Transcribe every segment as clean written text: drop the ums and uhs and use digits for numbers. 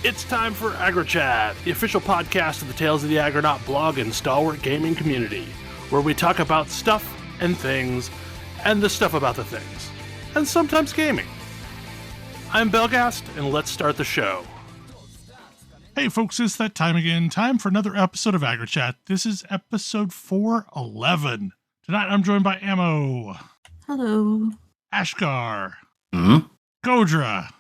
It's time for AggroChat, the official podcast of the Tales of the Aggronaut blog and stalwart gaming community, where we talk about stuff and things, and the stuff about the things, and sometimes gaming. I'm Belghast, and let's start the show. Hey folks, it's that time again. Time for another episode of AggroChat. This is episode 411. Tonight I'm joined by Ammo. Hello. Ashgar. Mm-hmm. Kodra.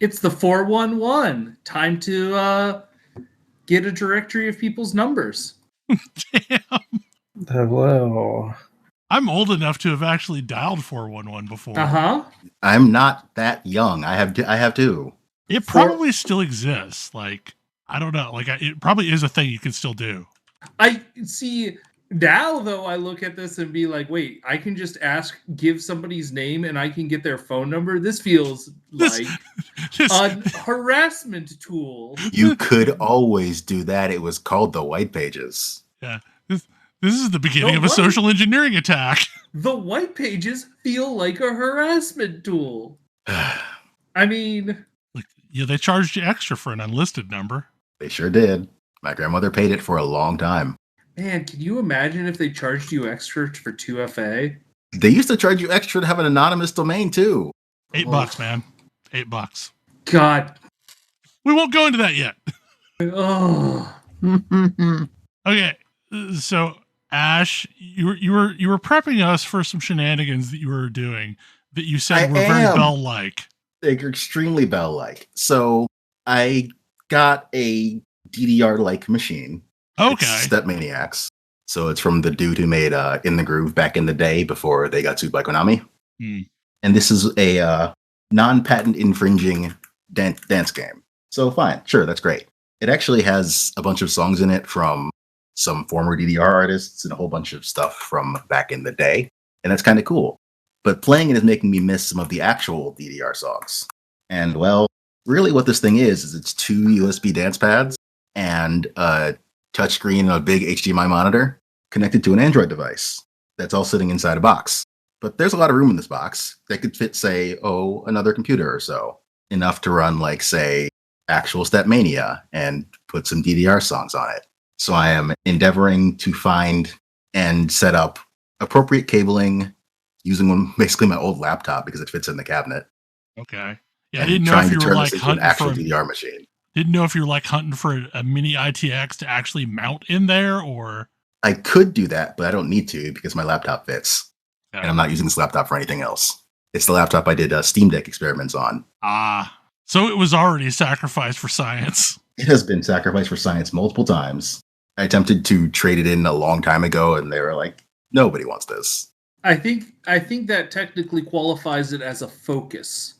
It's the 411. Time to get a directory of people's numbers. Damn. Hello. I'm old enough to have actually dialed 411 before. Uh-huh. I'm not that young. I have two. It probably still exists. Like, I don't know. Like, it probably is a thing you can still do. I see now, though, I look at this and be like, wait, I can just give somebody's name and I can get their phone number. This feels like a harassment tool. You could always do that. It was called the White Pages. Yeah. This is the beginning of a social engineering attack. The white pages feel like a harassment tool. I mean... Yeah, they charged you extra for an unlisted number. They sure did. My grandmother paid it for a long time. Man, can you imagine if they charged you extra for 2FA? They used to charge you extra to have an anonymous domain, too. $8, man. $8. God. We won't go into that yet. Oh. Okay, so Ash, you were prepping us for some shenanigans that you were doing that you said were very Bell-like. They're extremely Bell-like. So I got a DDR-like machine. Okay. It's Stepmaniacs. So it's from the dude who made In the Groove back in the day before they got sued by Konami. And this is a non-patent infringing dance game. So fine, sure, that's great. It actually has a bunch of songs in it from some former DDR artists and a whole bunch of stuff from back in the day. And that's kind of cool. But playing it is making me miss some of the actual DDR songs. And, well, really what this thing is it's two USB dance pads and a touchscreen and a big HDMI monitor connected to an Android device that's all sitting inside a box. But there's a lot of room in this box that could fit, say, another computer or so. Enough to run, like, say, actual Stepmania and put some DDR songs on it. So I am endeavoring to find and set up appropriate cabling using basically my old laptop because it fits in the cabinet. Okay. Yeah, I didn't know if you were like hunting actual DDR machine. Didn't know if you were like hunting for a mini ITX to actually mount in there, or I could do that, but I don't need to because my laptop fits, and I'm not using this laptop for anything else. It's the laptop I did Steam Deck experiments on. So it was already sacrificed for science. It has been sacrificed for science multiple times. I attempted to trade it in a long time ago, and they were like, "Nobody wants this." I think that technically qualifies it as a focus.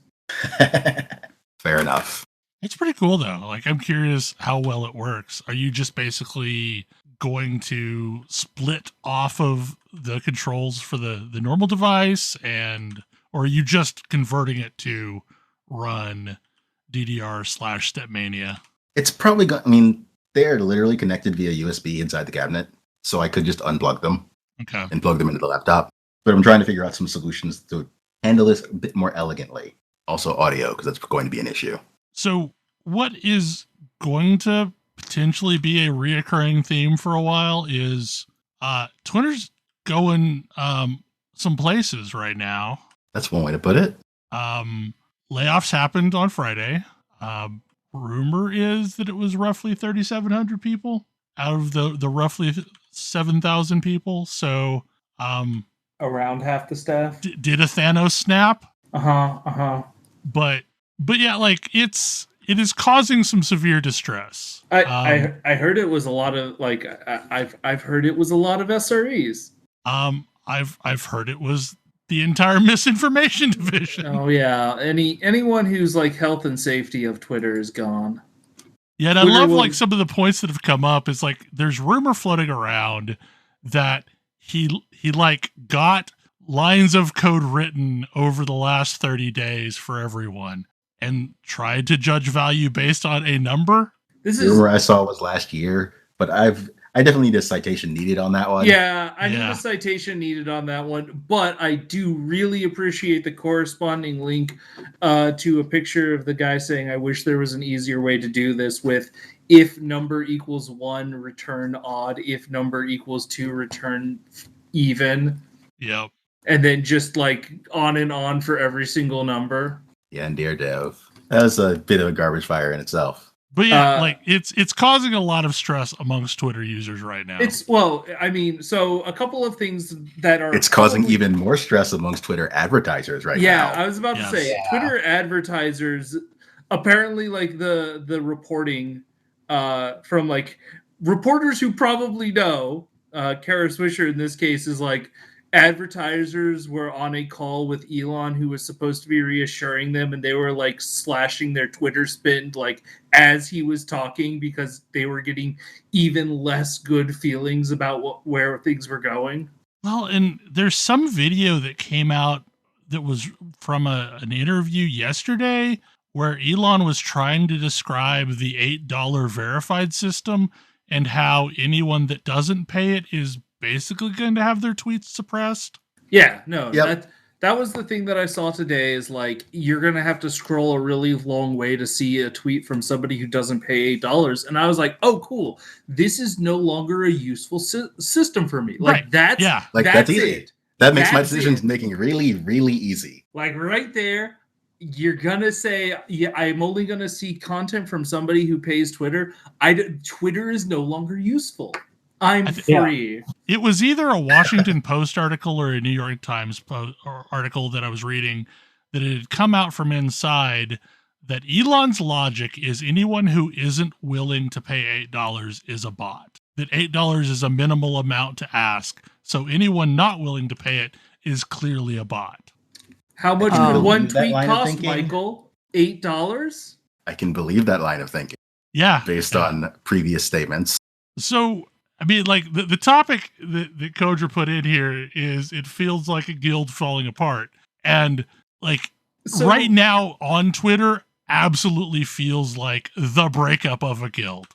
Fair enough. It's pretty cool though. Like, I'm curious how well it works. Are you just basically going to split off of the controls for the normal device, or are you just converting it to run DDR/Stepmania? It's probably they're literally connected via USB inside the cabinet, so I could just unplug them and plug them into the laptop. But I'm trying to figure out some solutions to handle this a bit more elegantly. Also audio, because that's going to be an issue. So what is going to potentially be a reoccurring theme for a while is Twitter's going some places right now. That's one way to put it. Layoffs happened on Friday. Rumor is that it was roughly 3,700 people out of the roughly 7,000 people. So around half the staff. Did a Thanos snap? But yeah, like it is causing some severe distress. I heard it was a lot of like I've heard it was a lot of SREs. I've heard it was the entire misinformation division. Oh yeah, anyone who's like health and safety of Twitter is gone. Yeah, and I love like some of the points that have come up. Is like there's rumor floating around that he like got lines of code written over the last 30 days for everyone and tried to judge value based on a number. The rumor I saw was last year, but I definitely need a citation needed on that one. Yeah, I need a citation needed on that one, but I do really appreciate the corresponding link to a picture of the guy saying, I wish there was an easier way to do this with if number equals 1, return odd, if number equals 2, return even. Yep. And then just like on and on for every single number. Yeah, and dear dev. That was a bit of a garbage fire in itself. But yeah, like it's causing a lot of stress amongst Twitter users right now. So a couple of things that are it's causing even more stress amongst Twitter advertisers right now. Yeah, I was about to say Twitter advertisers apparently like the reporting from like reporters who probably know Kara Swisher in this case is like advertisers were on a call with Elon who was supposed to be reassuring them, and they were like slashing their Twitter spend like as he was talking because they were getting even less good feelings about where things were going. Well, and there's some video that came out that was from an interview yesterday where Elon was trying to describe the $8 verified system and how anyone that doesn't pay it is basically going to have their tweets suppressed. Yeah, no, that was the thing that I saw today is like, you're going to have to scroll a really long way to see a tweet from somebody who doesn't pay $8. And I was like, oh, cool. This is no longer a useful system for me. Like that's easy. It. That makes my decisions making really, really easy. Like right there, you're going to say, yeah, I'm only going to see content from somebody who pays Twitter. Twitter is no longer useful. I'm free. Yeah. It was either a Washington Post article or a New York Times article that I was reading that it had come out from inside that Elon's logic is anyone who isn't willing to pay $8 is a bot. That $8 is a minimal amount to ask. So anyone not willing to pay it is clearly a bot. How much would one tweet cost, Michael? $8? I can believe that line of thinking. Yeah. Based on previous statements. So, I mean, like, the topic that Kodra put in here is it feels like a guild falling apart. And, like, right now on Twitter absolutely feels like the breakup of a guild.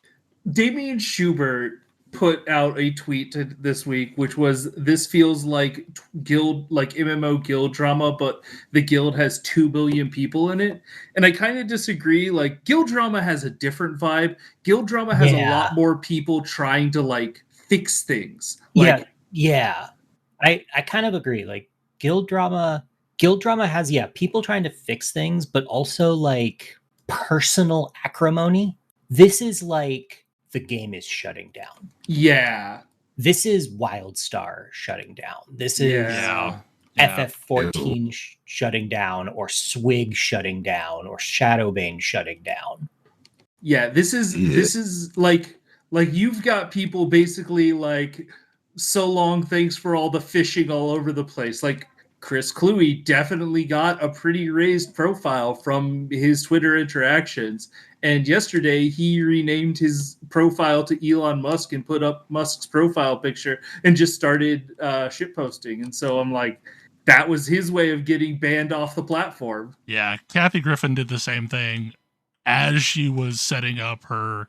Damien Schubert put out a tweet this week, which was, this feels like guild, like MMO guild drama, but the guild has 2 billion people in it. And I kind of disagree. Like, guild drama has a different vibe. Guild drama has a lot more people trying to like fix things. Like, I kind of agree. Like guild drama has, people trying to fix things, but also like personal acrimony. This is like, the game is shutting down. Yeah. This is WildStar shutting down. This is FF14 shutting down, or Swig shutting down, or Shadowbane shutting down. Yeah, this is like you've got people basically like, so long, thanks for all the fishing all over the place. Like Chris Cluey definitely got a pretty raised profile from his Twitter interactions. And yesterday he renamed his profile to Elon Musk and put up Musk's profile picture and just started shitposting. And so I'm like, that was his way of getting banned off the platform. Yeah, Kathy Griffin did the same thing as she was setting up her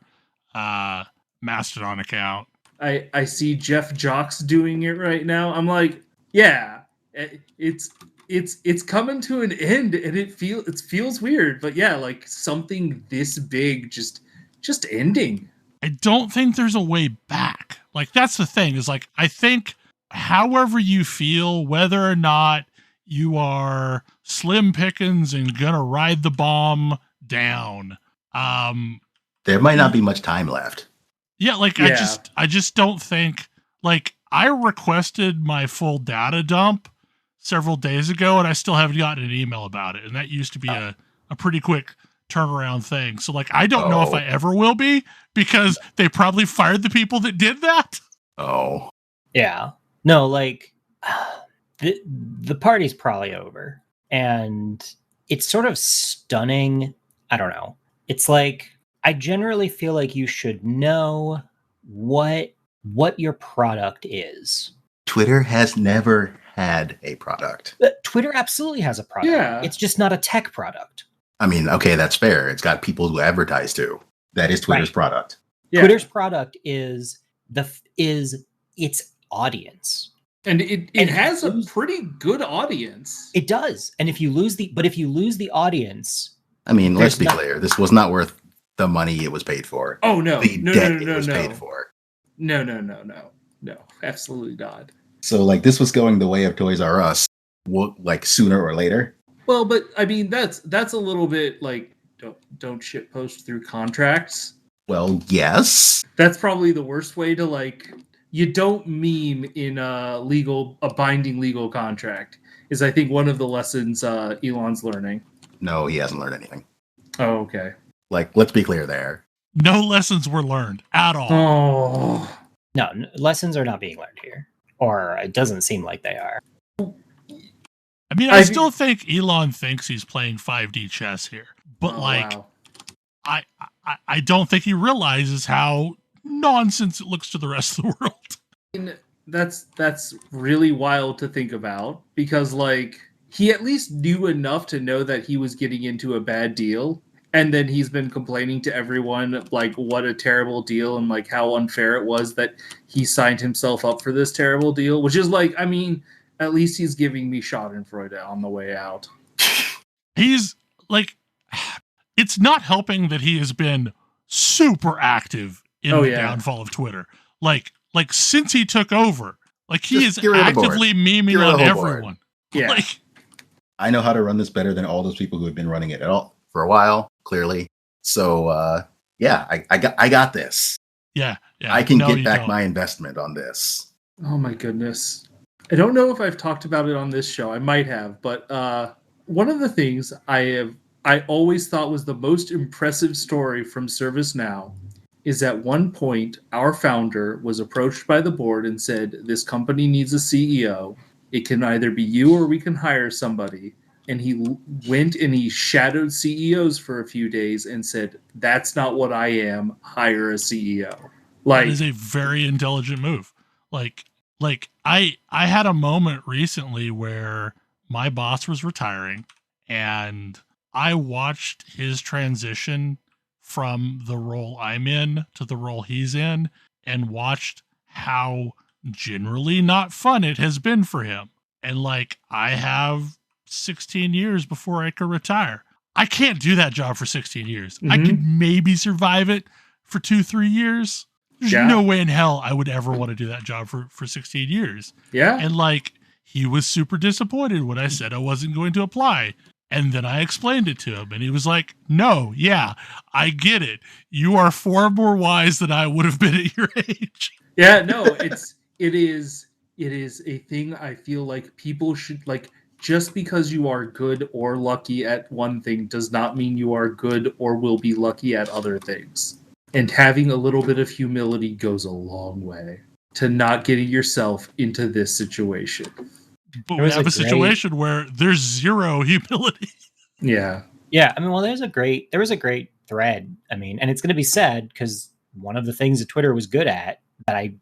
Mastodon account. I see Jeff Jocks doing it right now. I'm like, yeah, it's coming to an end, and it feels weird, but yeah, like something this big just ending. I don't think there's a way back. Like, that's the thing, is like, I think however you feel, whether or not you are slim pickings and gonna ride the bomb down, there might not be much time left. Yeah, like I just don't think, like, I requested my full data dump several days ago, and I still haven't gotten an email about it. And that used to be a pretty quick turnaround thing. So, like, I don't know if I ever will be, because they probably fired the people that did that. Oh. Yeah. No, like, the party's probably over. And it's sort of stunning. I don't know. It's like, I generally feel like you should know what your product is. Twitter has never had a product. Twitter absolutely has a product. Yeah. It's just not a tech product. I mean, okay, that's fair. It's got people who advertise to. That is Twitter's product. Yeah. Twitter's product is is its audience. And it has a pretty good audience. It does. And if you lose the audience, I mean, let's be clear. This was not worth the money it was paid for. Oh no. The debt it was paid for. No, absolutely not. So like this was going the way of Toys R Us, like sooner or later. Well, but I mean that's a little bit like don't shit post through contracts. Well, yes. That's probably the worst way to like. You don't meme in a binding legal contract. Is I think one of the lessons Elon's learning. No, he hasn't learned anything. Oh, okay. Like, let's be clear there. No lessons were learned at all. Oh. No, lessons are not being learned here, or it doesn't seem like they are. I mean, I still think Elon thinks he's playing 5D chess here, but wow. I don't think he realizes how nonsense it looks to the rest of the world. I mean, that's really wild to think about because like he at least knew enough to know that he was getting into a bad deal, and then he's been complaining to everyone like what a terrible deal and like how unfair it was that he signed himself up for this terrible deal, which is like, I mean, at least he's giving me Schadenfreude on the way out. He's like, it's not helping that he has been super active in the downfall of Twitter. Like since he took over, like he is actively memeing on everyone. Board. Yeah. Like, I know how to run this better than all those people who have been running it at all for a while, clearly. So yeah, I got this. Yeah. I can get back my investment on this. Oh my goodness. I don't know if I've talked about it on this show. I might have, but one of the things I always thought was the most impressive story from ServiceNow is at one point our founder was approached by the board and said, this company needs a CEO. It can either be you or we can hire somebody. And he went and he shadowed CEOs for a few days and said, that's not what I am. Hire a CEO. Like, that is a very intelligent move. Like I had a moment recently where my boss was retiring and I watched his transition from the role I'm in to the role he's in and watched how generally not fun it has been for him. And like, I have 16 years before I could retire. I can't do that job for 16 years. Mm-hmm. I could maybe survive it for 2-3 years. There's no way in hell I would ever want to do that job for 16 years. Yeah. And like, he was super disappointed when I said I wasn't going to apply. And then I explained it to him and he was like, no, yeah, I get it. You are far more wise than I would have been at your age. Yeah, no, it is a thing I feel like people should like, just because you are good or lucky at one thing does not mean you are good or will be lucky at other things. And having a little bit of humility goes a long way to not getting yourself into this situation. But we have a situation where there's zero humility. Yeah. Yeah. I mean, well, there was a great thread. I mean, and it's going to be said because one of the things that Twitter was good at that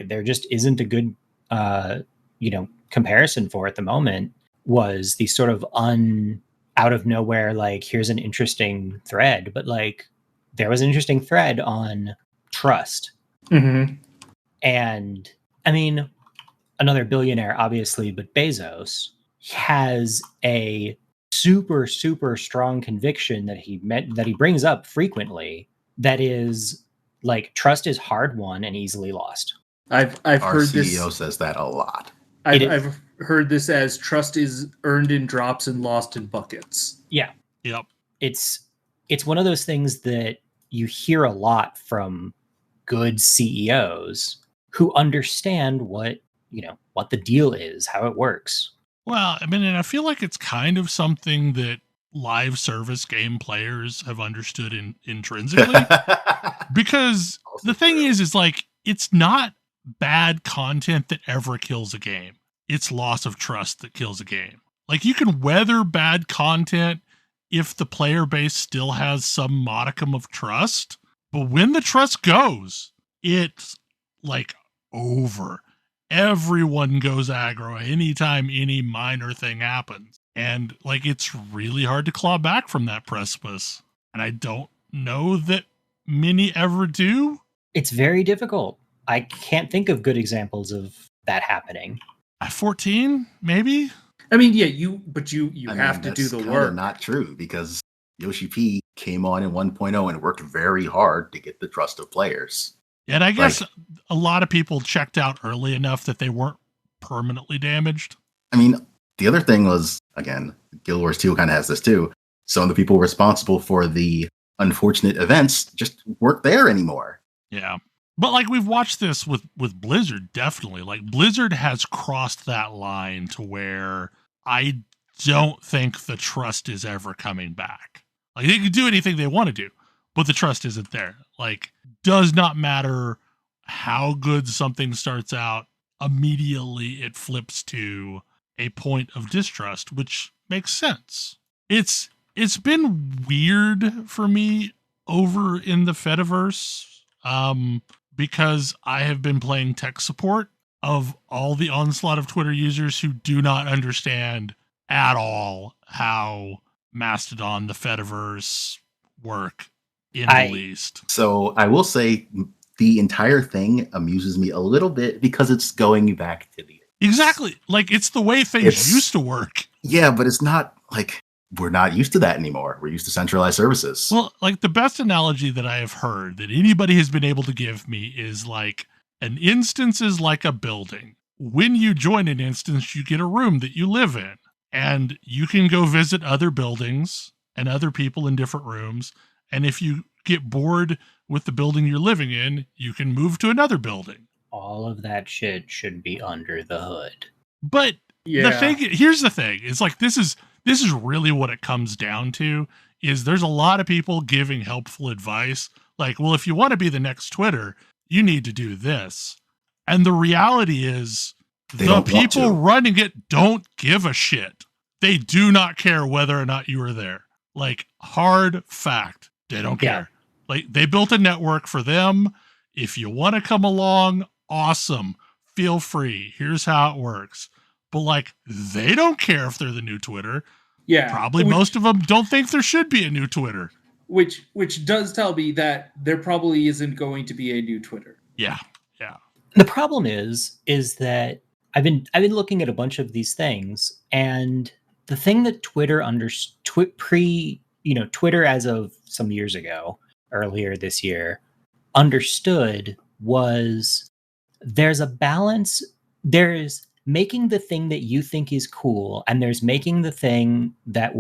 there just isn't a good, comparison for at the moment was the sort of out of nowhere, like, here's an interesting thread, but like there was an interesting thread on trust. Mm-hmm. And I mean, another billionaire, obviously, but Bezos has a super, super strong conviction that he brings up frequently. That is like, trust is hard won and easily lost. I've Our heard CEO this. says that a lot. I've heard this as trust is earned in drops and lost in buckets. Yeah. Yep. It's one of those things that you hear a lot from good CEOs who understand what the deal is, how it works. Well, I mean, and I feel like it's kind of something that live service game players have understood intrinsically. Because the thing is like, it's not bad content that ever kills a game. It's loss of trust that kills a game. Like, you can weather bad content if the player base still has some modicum of trust. But when the trust goes, it's like over. Everyone goes aggro anytime any minor thing happens. And like, it's really hard to claw back from that precipice. And I don't know that many ever do. It's very difficult. I can't think of good examples of that happening. 14, maybe? I mean, yeah, you have to do that's the kinda work. not true because Yoshi P came on in 1.0 and worked very hard to get the trust of players. And I guess a lot of people checked out early enough that they weren't permanently damaged. I mean, the other thing was, again, Guild Wars 2 kind of has this too. Some of the people responsible for the unfortunate events just weren't there anymore. Yeah. But like we've watched this with Blizzard, definitely. Like Blizzard has crossed that line to where I don't think the trust is ever coming back. Like they can do anything they want to do, but the trust isn't there. Like, does not matter how good something starts out, immediately it flips to a point of distrust, which makes sense. It's been weird for me over in the Fediverse, because I have been playing tech support of all the onslaught of Twitter users who do not understand at all how Mastodon, the Fediverse work in the least. So I will say the entire thing amuses me a little bit because it's going back to the... Exactly. Like it's the way things used to work. Yeah, but it's not like we're not used to that anymore. We're used to centralized services. Well, like the best analogy that I have heard that anybody has been able to give me is like an instance is like a building. When you join an instance, you get a room that you live in, and you can go visit other buildings and other people in different rooms. And if you get bored with the building you're living in, you can move to another building. All of that shit should be under the hood. But here's the thing. It's like, this is really what it comes down to, is there's a lot of people giving helpful advice. Like, well, if you want to be the next Twitter, you need to do this. And the reality is the people running it don't give a shit. They do not care whether or not you are there. Like, hard fact. They don't care. Like, they built a network for them. If you want to come along, awesome. Feel free. Here's how it works. But like, they don't care if they're the new Twitter. Yeah. Probably most of them don't think there should be a new Twitter. Which does tell me that there probably isn't going to be a new Twitter. Yeah. Yeah. The problem is that I've been looking at a bunch of these things, and the thing that Twitter Twitter as of some years ago, earlier this year, understood was there's a balance. There's making the thing that you think is cool, and there's making the thing that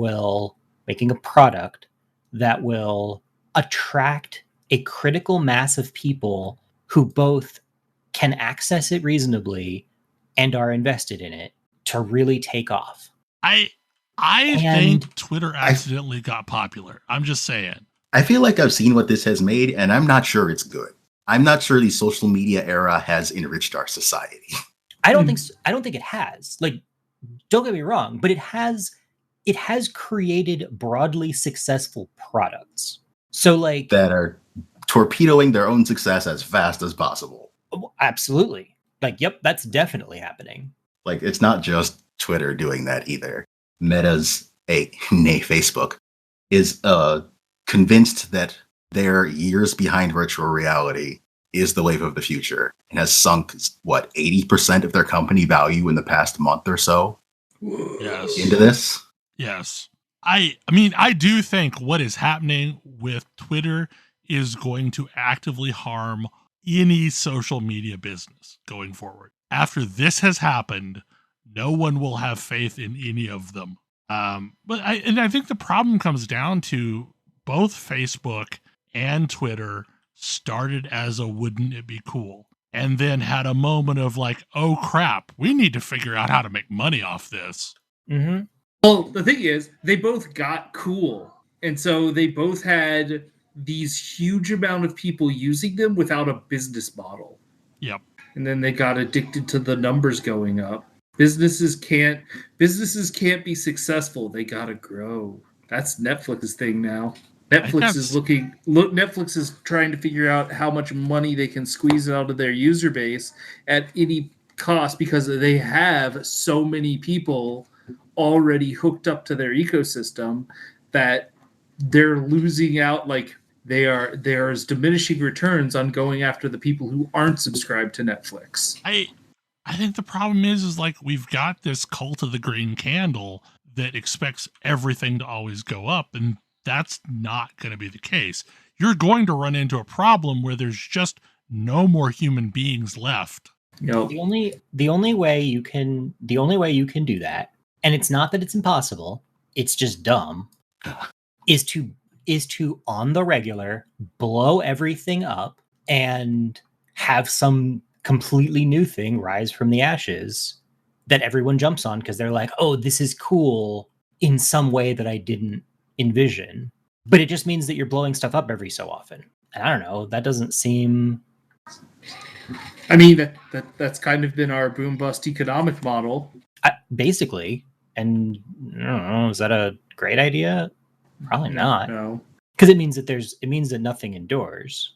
making a product that will attract a critical mass of people who both can access it reasonably and are invested in it to really take off. I think Twitter accidentally got popular. I'm just saying. I feel like I've seen what this has made, and I'm not sure it's good. I'm not sure the social media era has enriched our society. I don't think so. I don't think it has. Like, don't get me wrong, but it has created broadly successful products. So like that are torpedoing their own success as fast as possible. Absolutely. Like, yep, that's definitely happening. Like, it's not just Twitter doing that either. Meta's Facebook is convinced that they're years behind virtual reality is the wave of the future and has sunk 80% of their company value in the past month or so into this. Yes. I mean, I do think what is happening with Twitter is going to actively harm any social media business going forward. After this has happened, no one will have faith in any of them. But I think the problem comes down to both Facebook and Twitter started as a wouldn't it be cool, and then had a moment of like, oh crap, we need to figure out how to make money off this. Mm-hmm. Well, the thing is, they both got cool, and so they both had these huge amount of people using them without a business model. Yep. And then they got addicted to the numbers going up. Businesses can't be successful. They gotta grow. That's Netflix's thing now. Netflix is trying to figure out how much money they can squeeze out of their user base at any cost, because they have so many people already hooked up to their ecosystem that they're losing out. Like, there's diminishing returns on going after the people who aren't subscribed to Netflix. I think the problem is like we've got this cult of the green candle that expects everything to always go up, and that's not going to be the case. You're going to run into a problem where there's just no more human beings left. Yep. The only way you can do that, and it's not that it's impossible, it's just dumb, is to on the regular blow everything up and have some completely new thing rise from the ashes that everyone jumps on because they're like, oh, this is cool in some way that I didn't envision. But it just means that you're blowing stuff up every so often. And I don't know, that doesn't seem... I mean, that's kind of been our boom-bust economic model. Basically. And I don't know, is that a great idea? Probably not. No. Because it means that nothing endures.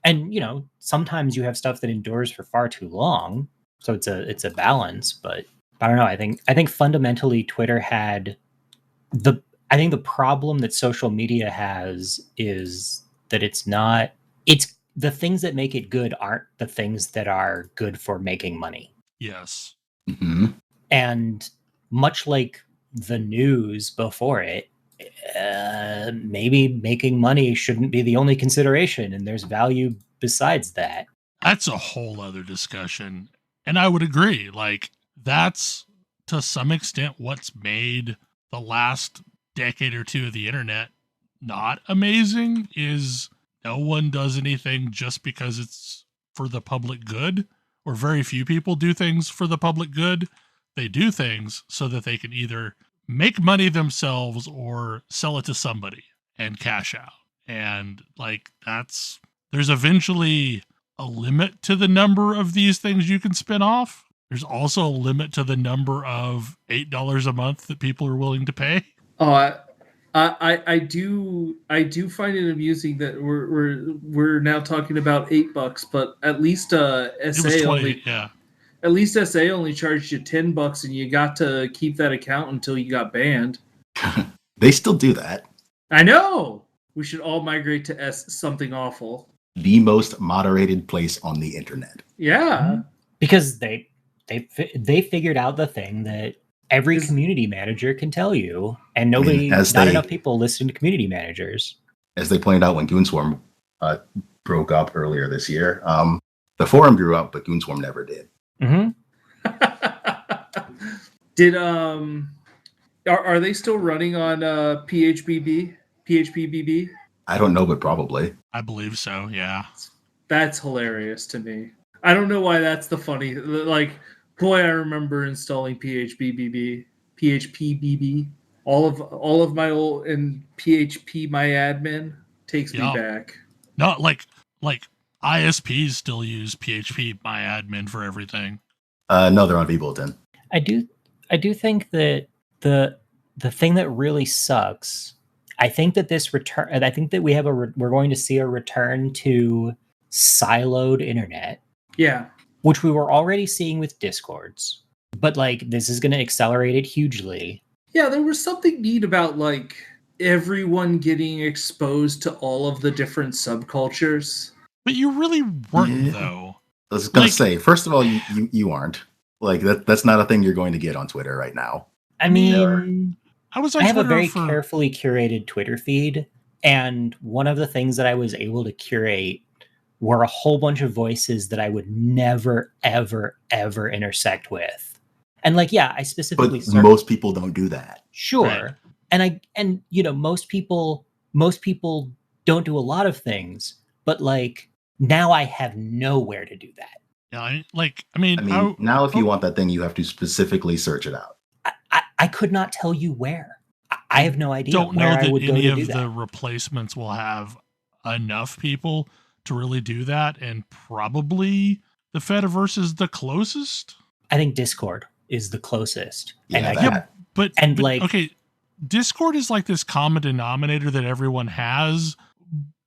And, you know, sometimes you have stuff that endures for far too long. So it's a balance, but I don't know. I think fundamentally Twitter had the problem that social media has is that it's the things that make it good aren't the things that are good for making money. Yes. Mm-hmm. And much like the news before it, maybe making money shouldn't be the only consideration, and there's value besides that. That's a whole other discussion. And I would agree. Like, that's to some extent what's made the last decade or two of the internet not amazing is no one does anything just because it's for the public good, or very few people do things for the public good. They do things so that they can either make money themselves or sell it to somebody and cash out. And like, there's eventually a limit to the number of these things you can spin off. There's also a limit to the number of $8 a month that people are willing to pay. Oh, I do find it amusing that we're now talking about $8, but at least It was SA 20, only yeah. At least SA only charged you $10, and you got to keep that account until you got banned. They still do that. I know. We should all migrate to something awful. The most moderated place on the internet. Yeah, because they figured out the thing that every community manager can tell you, and enough people listen to community managers. As they pointed out when Goonswarm broke up earlier this year, the forum grew up, but Goonswarm never did. Mm-hmm. Are they still running on PHPBB? I don't know, but probably. I believe so, yeah. That's hilarious to me. I don't know why that's the funny... Like, boy, I remember installing PHPBB. All of my old... And PHP my admin takes me back. No, like ISPs still use PHP my admin for everything. No, they're on vBulletin. I do think that the thing that really sucks... I think that I think that we're going to see a return to siloed internet. Yeah. Which we were already seeing with Discords. But like, this is going to accelerate it hugely. Yeah, there was something neat about like everyone getting exposed to all of the different subcultures. But you really weren't, though. I was going to say, first of all, you aren't. Like, that's not a thing you're going to get on Twitter right now. I mean... I have a very carefully curated Twitter feed, and one of the things that I was able to curate were a whole bunch of voices that I would never, ever, ever intersect with. And like, yeah, I specifically... But most people don't do that. Sure. Right. And you know, most people don't do a lot of things, but like, now I have nowhere to do that. Yeah, now if you want that thing, you have to specifically search it out. I could not tell you where. I have no idea. Don't know that any of the that. replacements will have enough people to really do that, and probably the Fediverse is the closest. I think Discord is the closest. But Discord is like this common denominator that everyone has,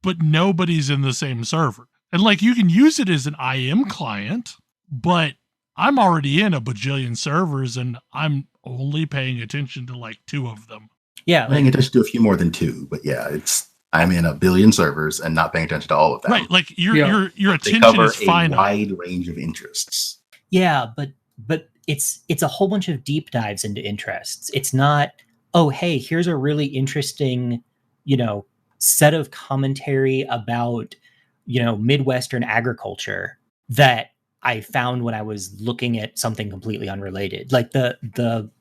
but nobody's in the same server. And like, you can use it as an IM client, but I'm already in a bajillion servers, and I'm only paying attention to like 2 of them. Yeah, paying attention to a few more than 2, but yeah, it's I'm in a billion servers and not paying attention to all of them. Right, like your They attention cover is finite. a wide range of interests. Yeah, but it's a whole bunch of deep dives into interests. It's not, oh, hey, here's a really interesting, set of commentary about, Midwestern agriculture that I found when I was looking at something completely unrelated. Like the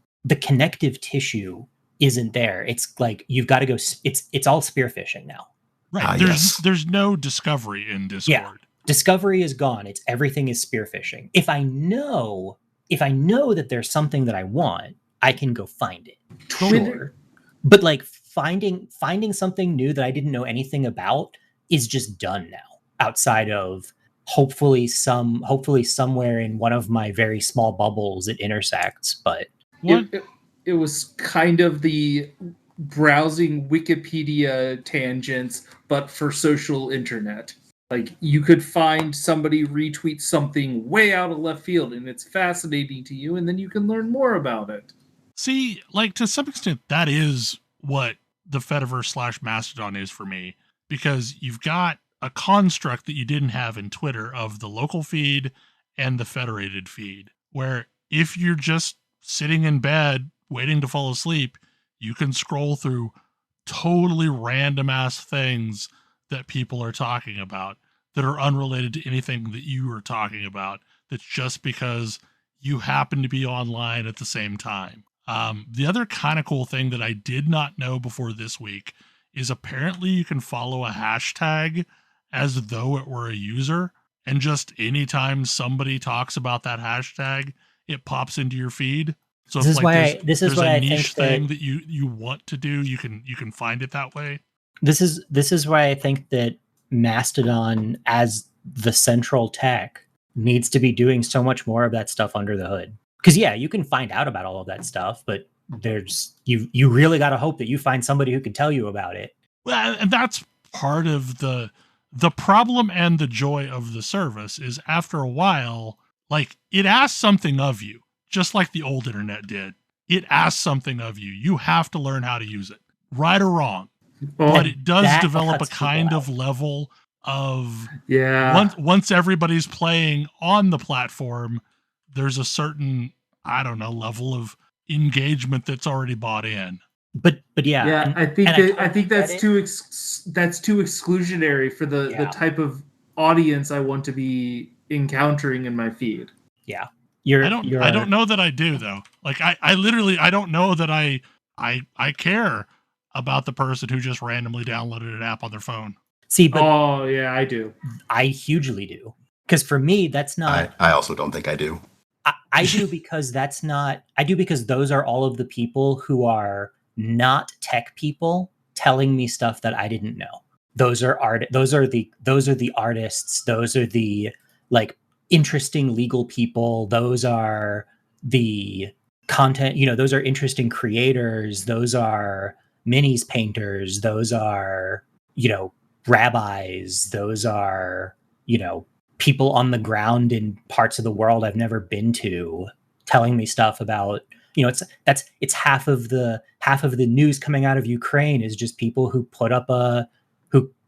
connective tissue isn't there. It's like you've got to go. It's all spearfishing now. Right. There's no discovery in Discord. Yeah. Discovery is gone. It's everything is spearfishing. If I know that there's something that I want, I can go find it. Sure. But like finding something new that I didn't know anything about is just done now. Outside of hopefully somewhere in one of my very small bubbles it intersects. But it was kind of the browsing Wikipedia tangents, but for social internet. Like, you could find somebody retweet something way out of left field, and it's fascinating to you, and then you can learn more about it. See, like, to some extent, that is what the Fediverse / Mastodon is for me, because you've got a construct that you didn't have in Twitter of the local feed and the federated feed, where if you're just sitting in bed waiting to fall asleep, you can scroll through totally random ass things that people are talking about that are unrelated to anything that you are talking about. That's just because you happen to be online at the same time. The other kind of cool thing that I did not know before this week is apparently you can follow a hashtag as though it were a user, and just anytime somebody talks about that hashtag, it pops into your feed. So this if is there's why a I niche think thing that you want to do, you can find it that way. This is why I think that Mastodon as the central tech needs to be doing so much more of that stuff under the hood. Because yeah, you can find out about all of that stuff, but there's you really got to hope that you find somebody who can tell you about it. Well, and that's part of the problem and the joy of the service is after a while, like, it asks something of you, just like the old internet did. It asks something of you. You have to learn how to use it, right or wrong. But it does develop a kind of level of, once everybody's playing on the platform, there's a certain, I don't know, level of engagement that's already bought in. But yeah, I think that's too exclusionary for the type of audience I want to be encountering in my feed. Yeah, I don't know that I do though. Like I literally don't know that I care about the person who just randomly downloaded an app on their phone. See, but oh yeah, I do. I hugely do, because for me that's not. I also don't think I do. I do because that's not. I do because those are all of the people who are not tech people telling me stuff that I didn't know. Those are Those are the artists. Those are the like interesting legal people. Those are the content. Those are interesting creators. Those are minis painters. Those are rabbis. Those are people on the ground in parts of the world I've never been to, telling me stuff about. It's half of the news coming out of Ukraine is just people who put up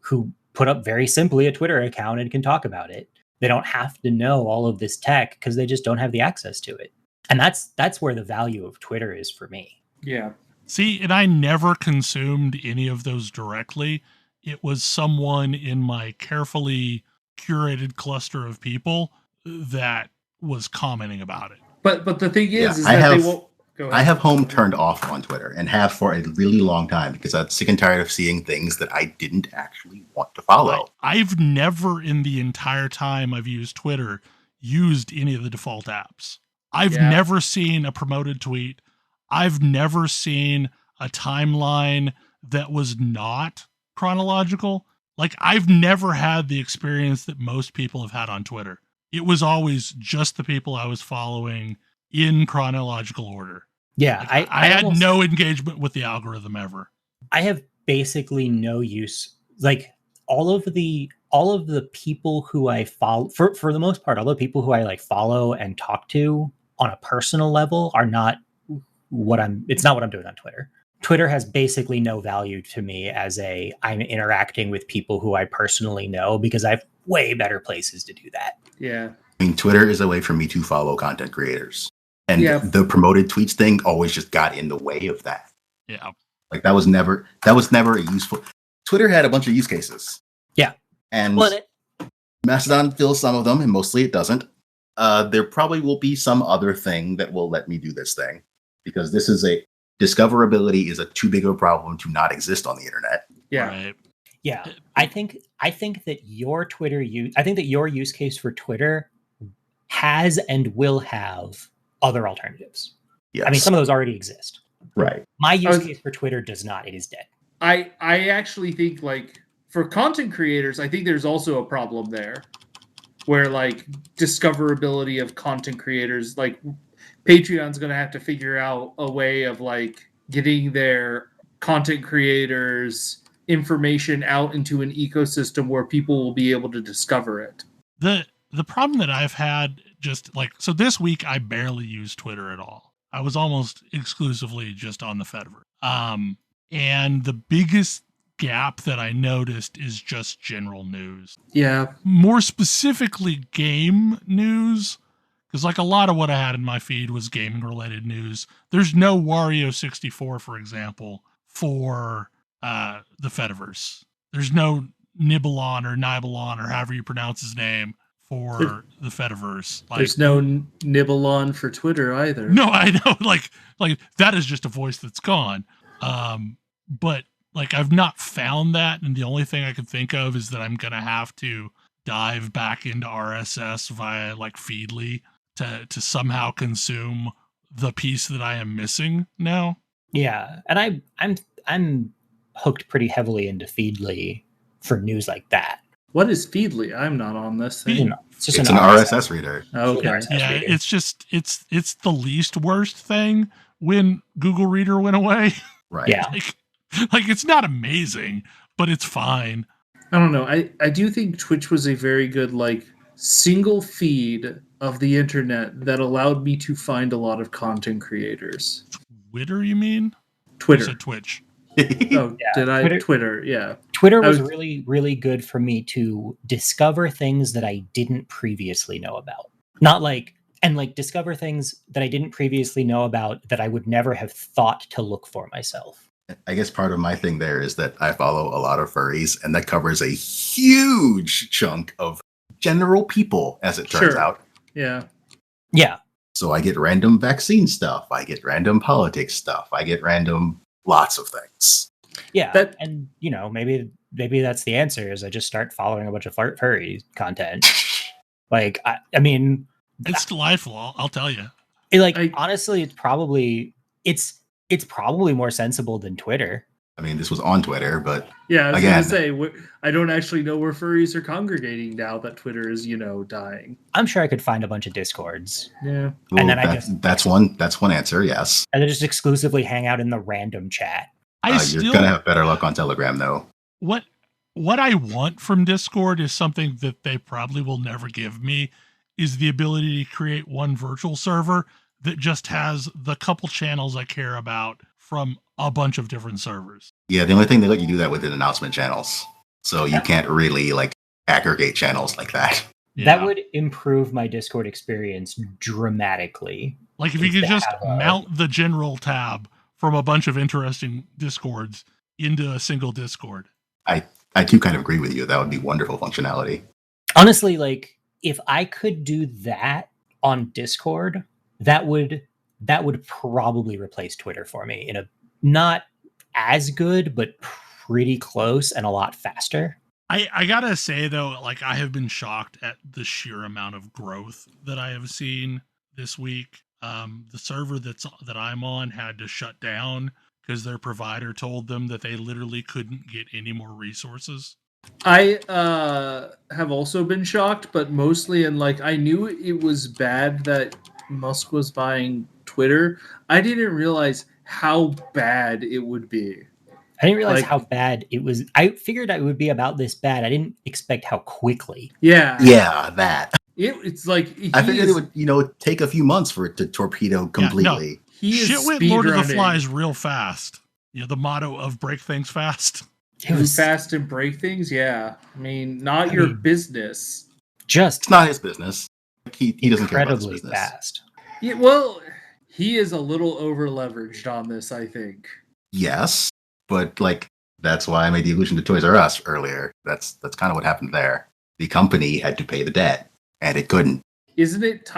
who put up very simply a Twitter account and can talk about it. They don't have to know all of this tech because they just don't have the access to it. And that's where the value of Twitter is for me. Yeah. See, and I never consumed any of those directly. It was someone in my carefully curated cluster of people that was commenting about it. But the thing is they won't. I have home turned off on Twitter and have for a really long time because I'm sick and tired of seeing things that I didn't actually want to follow. I've never in the entire time I've used Twitter used any of the default apps. I've never seen a promoted tweet. I've never seen a timeline that was not chronological. Like, I've never had the experience that most people have had on Twitter. It was always just the people I was following in chronological order. Yeah, like, I had no engagement with the algorithm ever. I have basically no use. Like all of the people who I follow, for the most part, all the people who I like follow and talk to on a personal level are not it's not what I'm doing on Twitter. Twitter has basically no value to me as I'm interacting with people who I personally know, because I have way better places to do that. Yeah. I mean, Twitter is a way for me to follow content creators. And Yeah. the promoted tweets thing always just got in the way of that. Yeah. Like that was never a useful. Twitter had a bunch of use cases. Yeah. And Mastodon fills some of them, and mostly it doesn't. There probably will be some other thing that will let me do this thing, because discoverability is a too big of a problem to not exist on the internet. Yeah. Right. Yeah. I think that your use case for Twitter has and will have other alternatives. Yes. I mean, some of those already exist. Right. My use case for Twitter does not. It is dead. I actually think, like, for content creators, I think there's also a problem there, where, like, discoverability of content creators, like, Patreon's going to have to figure out a way of, like, getting their content creators information out into an ecosystem where people will be able to discover it. The problem that I've had, just like, so this week I barely used Twitter at all. I was almost exclusively just on the Fediverse. And the biggest gap that I noticed is just general news. Yeah. More specifically, game news. Because, like, a lot of what I had in my feed was gaming-related news. There's no Wario64, for example, for the Fediverse. There's no Nibelon or Nibelon or however you pronounce his name for the Fediverse. Like, there's no Nibelon for Twitter either. No, I know. Like that is just a voice that's gone. But, like, I've not found that, and the only thing I can think of is that I'm going to have to dive back into RSS via, like, Feedly to somehow consume the piece that I am missing now. Yeah, and I'm hooked pretty heavily into Feedly for news like that. What is Feedly? I'm not on this thing. It's just It's an RSS reader. Okay. Yeah, it's just it's the least worst thing when Google Reader went away. Right. Yeah. like it's not amazing, but it's fine. I don't know. I do think Twitch was a very good, like, single feed of the internet that allowed me to find a lot of content creators. Twitter, you mean? Twitter. You said Twitch. Oh, Yeah, did I? Twitter. Twitter, yeah. Twitter was really, really good for me to discover things that I didn't previously know about. Discover things that I didn't previously know about that I would never have thought to look for myself. I guess part of my thing there is that I follow a lot of furries, and that covers a huge chunk of general people, as it turns out. Yeah. Yeah. So I get random vaccine stuff. I get random politics stuff. I get random lots of things. Yeah. And, maybe that's the answer, is I just start following a bunch of furry content. Like, I mean... It's delightful, I'll tell you. Honestly, it's probably more sensible than Twitter. I mean, this was on Twitter, but yeah, I was again, going to say, I don't actually know where furries are congregating now that Twitter is, dying. I'm sure I could find a bunch of Discords. Yeah. And then that's one answer, yes. And then just exclusively hang out in the random chat. You're going to have better luck on Telegram, though. What I want from Discord is something that they probably will never give me, is the ability to create one virtual server that just has the couple channels I care about from a bunch of different servers. Yeah, the only thing they let you do that with is announcement channels. So you can't really, like, aggregate channels like that. Yeah. That would improve my Discord experience dramatically. Like, if you could just mount the general tab from a bunch of interesting Discords into a single Discord. I too kind of agree with you. That would be wonderful functionality. Honestly, like, if I could do that on Discord, that would probably replace Twitter for me in a not as good, but pretty close and a lot faster. I gotta say, though, like, I have been shocked at the sheer amount of growth that I have seen this week. The server that I'm on had to shut down because their provider told them that they literally couldn't get any more resources. I have also been shocked, but mostly in, like, I knew it was bad that Musk was buying Twitter. I didn't realize how bad it would be. I didn't realize how bad it was. I figured it would be about this bad. I didn't expect how quickly. Yeah. Yeah, that. It's like... I figured it would, take a few months for it to torpedo completely. Yeah, no. Shit went Lord of the Flies real fast. the motto of break things fast. Move fast and break things. Yeah, I mean, not your business. Just It's not his business. He doesn't care about his incredibly business. fast. Yeah, well, he is a little over leveraged on this, I think. Yes, but like that's why I made the allusion to Toys R Us earlier. That's kind of what happened there. The company had to pay the debt, and it couldn't. Isn't it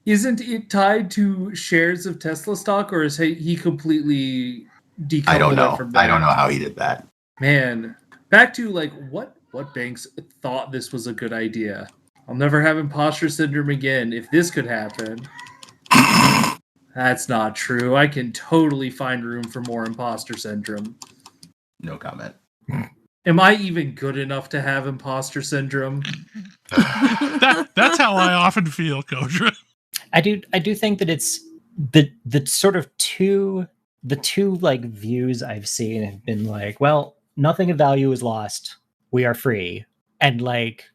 isn't it tied to shares of Tesla stock, or is he completely decoupled I don't know. it from that? I don't know how he did that. Man, back to like what banks thought this was a good idea. I'll never have imposter syndrome again if this could happen. That's not true. I can totally find room for more imposter syndrome. No comment. Am I even good enough to have imposter syndrome? That's how I often feel, Kodra. I do think that it's the sort of two like views I've seen have been like, well, nothing of value is lost. We are free. And like,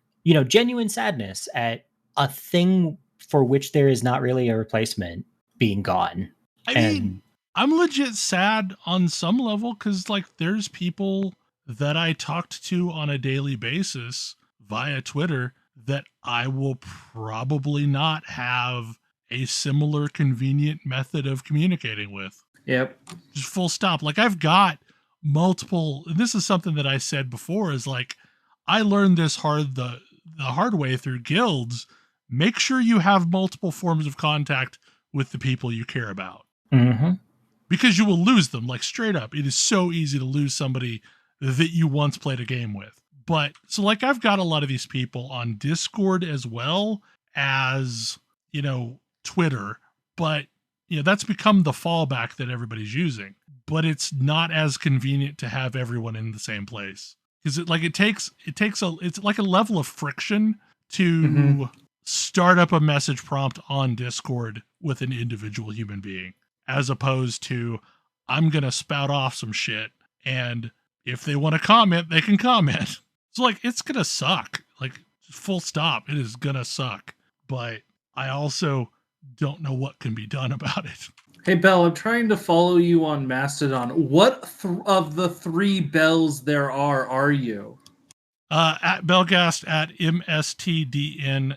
genuine sadness at a thing for which there is not really a replacement being gone. I mean, I'm legit sad on some level because like there's people that I talked to on a daily basis via Twitter that I will probably not have a similar convenient method of communicating with. Yep. Just full stop. Like I've got multiple, this is something that I said before is like, I learned this the hard way through guilds. Make sure you have multiple forms of contact with the people you care about. Mm-hmm. Because you will lose them, like straight up. It is so easy to lose somebody that you once played a game with. But so like I've got a lot of these people on Discord as well as, Twitter, but that's become the fallback that everybody's using. But it's not as convenient to have everyone in the same place. Because it's like a level of friction to start up a message prompt on Discord with an individual human being, as opposed to I'm going to spout off some shit. And if they want to comment, they can comment. So like, it's going to suck. Like full stop. It is going to suck. But I also don't know what can be done about it. Hey, Bell, I'm trying to follow you on Mastodon. What of the 3 bells there are you? At Belghast at mstdn.social.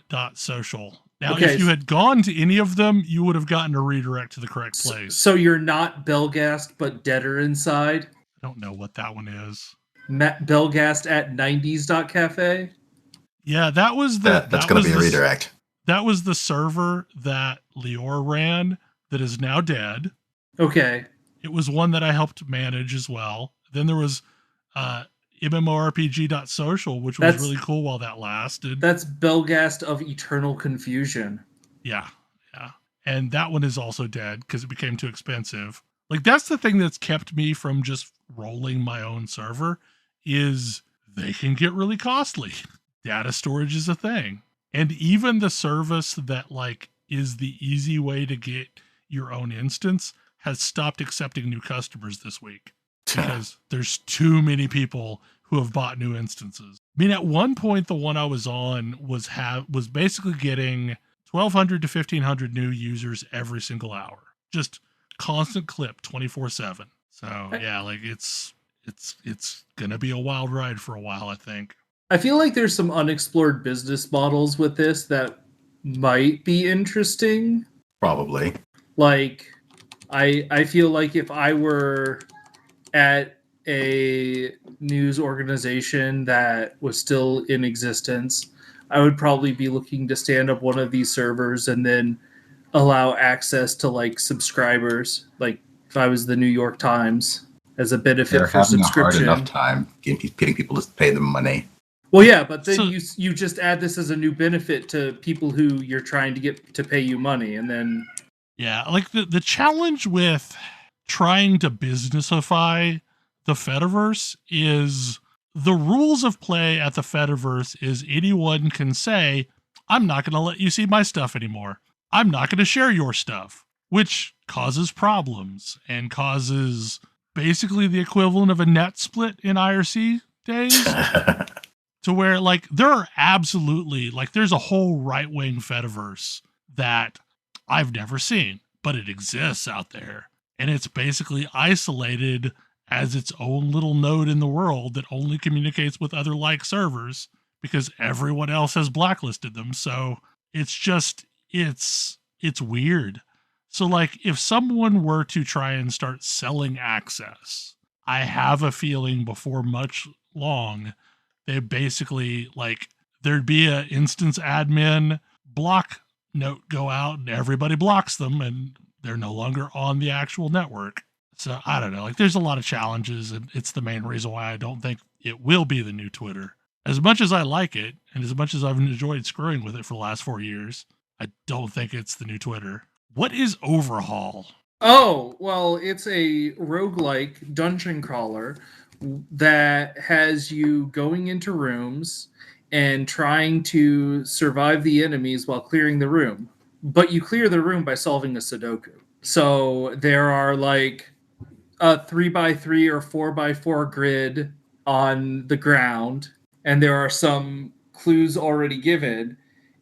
Now, Okay, if you had gone to any of them, you would have gotten a redirect to the correct place. So you're not Belghast, but deader inside? I don't know what that one is. Belghast at 90s.cafe? Yeah, that was the... That's going to be a redirect. That was the server that Lior ran that is now dead. Okay. It was one that I helped manage as well. Then there was mmorpg.social, which was really cool while that lasted. That's Belghast of Eternal Confusion. Yeah. And that one is also dead because it became too expensive. Like, that's the thing that's kept me from just rolling my own server, is they can get really costly. Data storage is a thing. And even the service that, like, is the easy way to get your own instance has stopped accepting new customers this week because there's too many people who have bought new instances. I mean, at one point, the one I was on was basically getting 1,200 to 1,500 new users every single hour. Just constant clip 24/7. So yeah, like it's gonna be a wild ride for a while, I think. I feel like there's some unexplored business models with this that might be interesting. Probably. Like, I feel like if I were at a news organization that was still in existence, I would probably be looking to stand up one of these servers and then allow access to like subscribers. Like if I was the New York Times, as a benefit They're for having subscription. a hard enough time getting people to pay them money. Well, yeah, but then you just add this as a new benefit to people who you're trying to get to pay you money, and then yeah, like the challenge with trying to businessify the Fediverse is the rules of play at the Fediverse is anyone can say, I'm not going to let you see my stuff anymore. I'm not going to share your stuff, which causes problems and causes basically the equivalent of a net split in IRC days. To where, like, there are absolutely, like, there's a whole right-wing Fediverse that I've never seen, but it exists out there. and it's basically isolated as its own little node in the world that only communicates with other like servers because everyone else has blacklisted them. So it's weird. So like if someone were to try and start selling access, I have a feeling before much long, they basically like there'd be a instance admin block note go out and everybody blocks them and they're no longer on the actual network. So I don't know, like there's a lot of challenges and it's the main reason why I don't think it will be the new Twitter. As much as I like it and as much as I've enjoyed screwing with it for the last 4 years, I don't think it's the new Twitter. What is Overhaul? Oh, well, it's a roguelike dungeon crawler that has you going into rooms and trying to survive the enemies while clearing the room. But you clear the room by solving a Sudoku. So there are like a 3x3 or 4x4 grid on the ground, and there are some clues already given.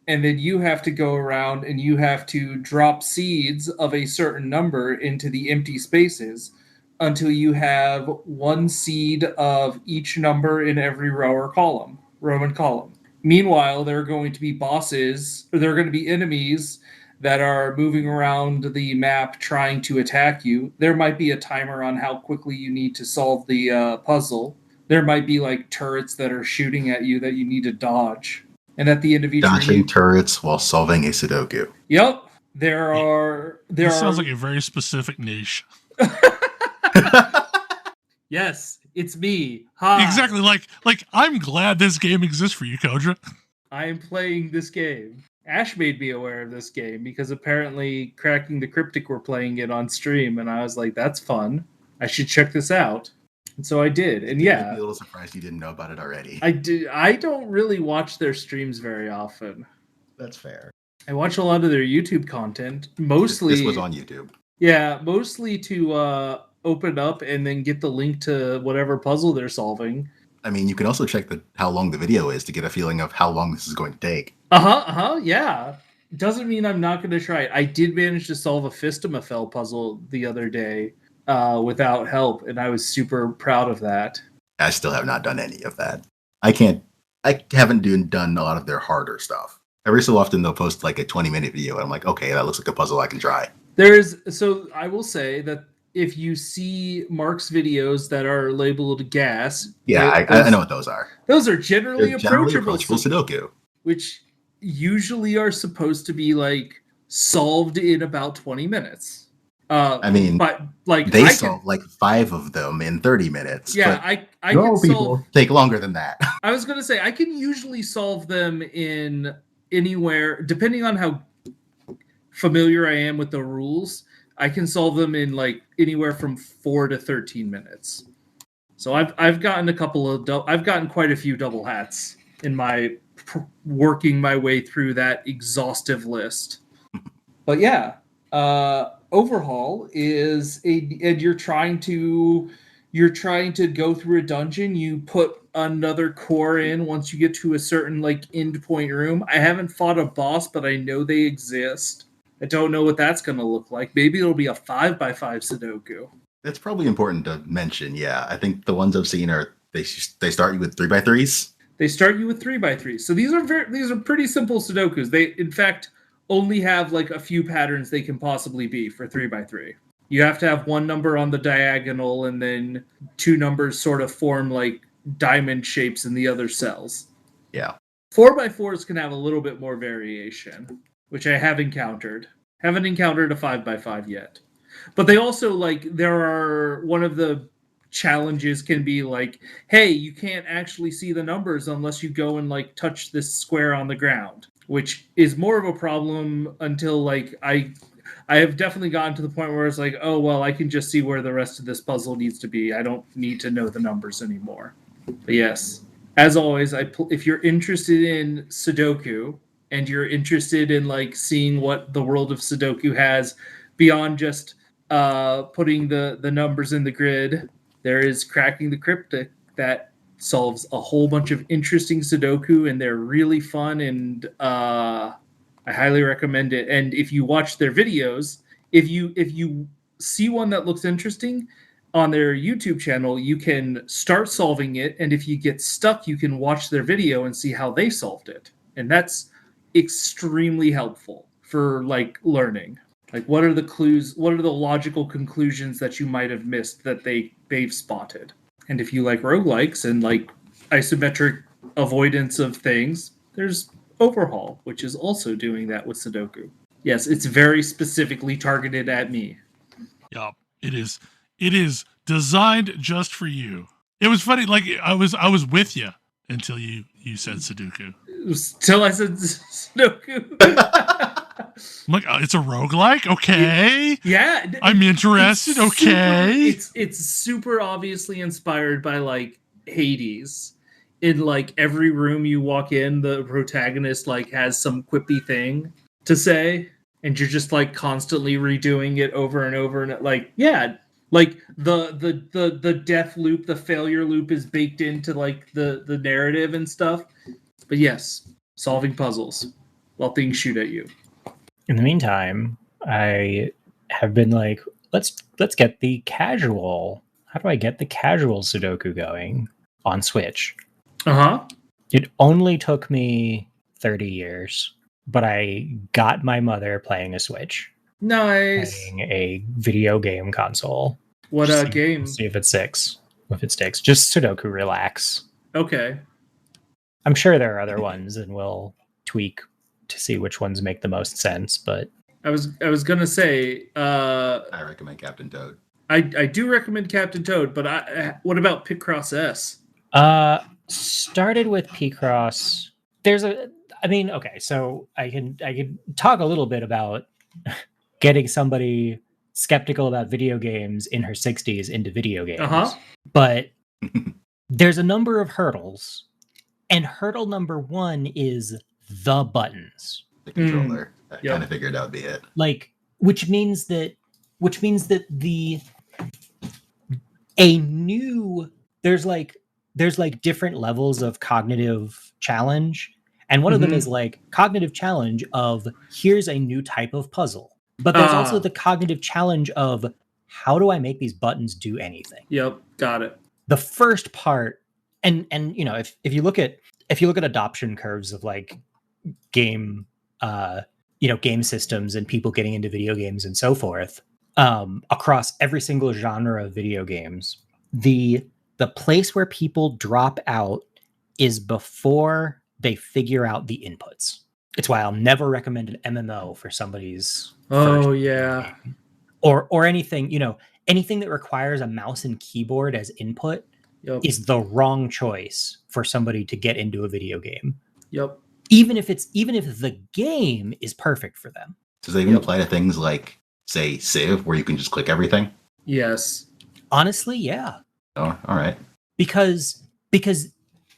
And then you have to go around and you have to drop seeds of a certain number into the empty spaces until you have one seed of each number in every row and column. Meanwhile, there are going to be bosses, or there are going to be enemies that are moving around the map trying to attack you. There might be a timer on how quickly you need to solve the puzzle. There might be like turrets that are shooting at you that you need to dodge. And at the end of each dodging turrets while solving a Sudoku. Yep. This sounds like a very specific niche. Yes, it's me. Hi. Exactly. Like I'm glad this game exists for you, Kodra. I am playing this game. Ash made me aware of this game because apparently Cracking the Cryptic were playing it on stream, and I was like, that's fun. I should check this out. And so I did. And yeah. I'd be a little surprised you didn't know about it already. I don't really watch their streams very often. That's fair. I watch a lot of their YouTube content. Mostly this was on YouTube. Yeah, mostly to open up and then get the link to whatever puzzle they're solving. I mean, you can also check how long the video is to get a feeling of how long this is going to take. Yeah. Doesn't mean I'm not going to try it. I did manage to solve a Fistamafel puzzle the other day without help, and I was super proud of that. I still have not done any of that. I haven't done a lot of their harder stuff. Every so often they'll post like a 20-minute video, and I'm like, okay, that looks like a puzzle I can try. So I will say that if you see Mark's videos that are labeled gas, yeah, I know what those are. Those are generally approachable Sudoku, which usually are supposed to be like solved in about 20 minutes. I mean, but like they solve like 5 of them in 30 minutes. Yeah, but I can people take longer than that. I was gonna say I can usually solve them in anywhere, depending on how familiar I am with the rules. I can solve them in like anywhere from 4 to 13 minutes. So I've gotten I've gotten quite a few double hats in my working my way through that exhaustive list. But yeah, Overhaul is and you're trying to go through a dungeon. You put another core in once you get to a certain like endpoint room. I haven't fought a boss, but I know they exist. I don't know what that's going to look like. Maybe it'll be a 5x5 Sudoku. That's probably important to mention. Yeah, I think the ones I've seen are they start you with 3x3s. They start you with 3x3s. So these are pretty simple Sudokus. They in fact only have like a few patterns they can possibly be for 3x3. You have to have one number on the diagonal and then 2 numbers sort of form like diamond shapes in the other cells. Yeah. 4x4s can have a little bit more variation, which I have encountered. Haven't encountered a 5x5 yet. But they also one of the challenges can be like, hey, you can't actually see the numbers unless you go and like touch this square on the ground, which is more of a problem until like I have definitely gotten to the point where it's like, oh, well, I can just see where the rest of this puzzle needs to be. I don't need to know the numbers anymore. But yes, as always, if you're interested in Sudoku and you're interested in like seeing what the world of Sudoku has beyond just putting the numbers in the grid, there is Cracking the Cryptic that solves a whole bunch of interesting Sudoku, and they're really fun, and I highly recommend it. And if you watch their videos, if you see one that looks interesting, on their YouTube channel, you can start solving it, and if you get stuck, you can watch their video and see how they solved it. And that's extremely helpful for like learning. Like, what are the clues? What are the logical conclusions that you might have missed that they've spotted? And if you like roguelikes and like isometric avoidance of things, there's Overhaul, which is also doing that with Sudoku. Yes, it's very specifically targeted at me. Yup, it is. It is designed just for you. It was funny. Like I was with you until you said Sudoku. Till I said Sudoku. I'm like, it's a roguelike? Okay. Yeah. I'm interested. Okay. It's super obviously inspired by like Hades. In like every room you walk in, the protagonist like has some quippy thing to say, and you're just like constantly redoing it over and over, and like, yeah, like the death loop, the failure loop is baked into like the narrative and stuff. But yes, solving puzzles while things shoot at you. In the meantime, I have been like, let's get the casual. How do I get the casual Sudoku going on Switch? Uh-huh. It only took me 30 years, but I got my mother playing a Switch. Nice. Playing a video game console. What game? See if it sticks. If it sticks. Just Sudoku Relax. Okay. I'm sure there are other ones, and we'll tweak to see which ones make the most sense, but I was gonna say I recommend Captain Toad. I do recommend Captain Toad, but what about Picross S? Started with Picross. Okay, so I can talk a little bit about getting somebody skeptical about video games in her 60s into video games. Uh-huh. But there's a number of hurdles, and hurdle number one is the buttons. The controller. I kind of figured that would be it. Like, which means that there's different levels of cognitive challenge, and one of them is like cognitive challenge of here's a new type of puzzle. But there's also the cognitive challenge of how do I make these buttons do anything? Yep, got it. The first part, and you know, if you look at adoption curves of like game systems and people getting into video games and so forth, across every single genre of video games, the place where people drop out is before they figure out the inputs. It's why I'll never recommend an MMO for somebody's first game. Or anything, anything that requires a mouse and keyboard as input is the wrong choice for somebody to get into a video game. Yep. Even if the game is perfect for them. Does that even apply to things like, say, Civ, where you can just click everything? Yes. Honestly, yeah. Oh, all right. Because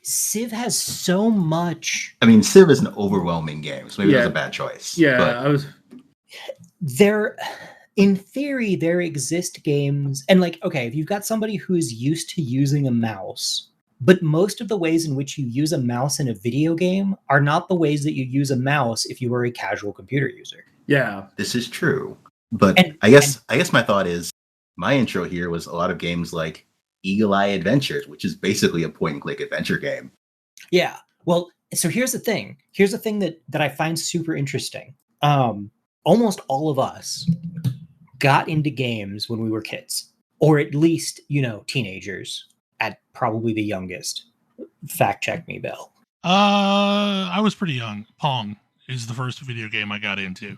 Civ has so much. I mean, Civ is an overwhelming game, so maybe that's a bad choice. Yeah, in theory, there exist games, and like, okay, if you've got somebody who's used to using a mouse, but most of the ways in which you use a mouse in a video game are not the ways that you use a mouse if you were a casual computer user. Yeah. This is true. But I guess my thought is, my intro here was a lot of games like Eagle Eye Adventures, which is basically a point-and-click adventure game. Yeah. Well, so here's the thing. Here's the thing that I find super interesting. Almost all of us got into games when we were kids, or at least, teenagers at probably the youngest. Fact check me, Bill. I was pretty young. Pong is the first video game I got into.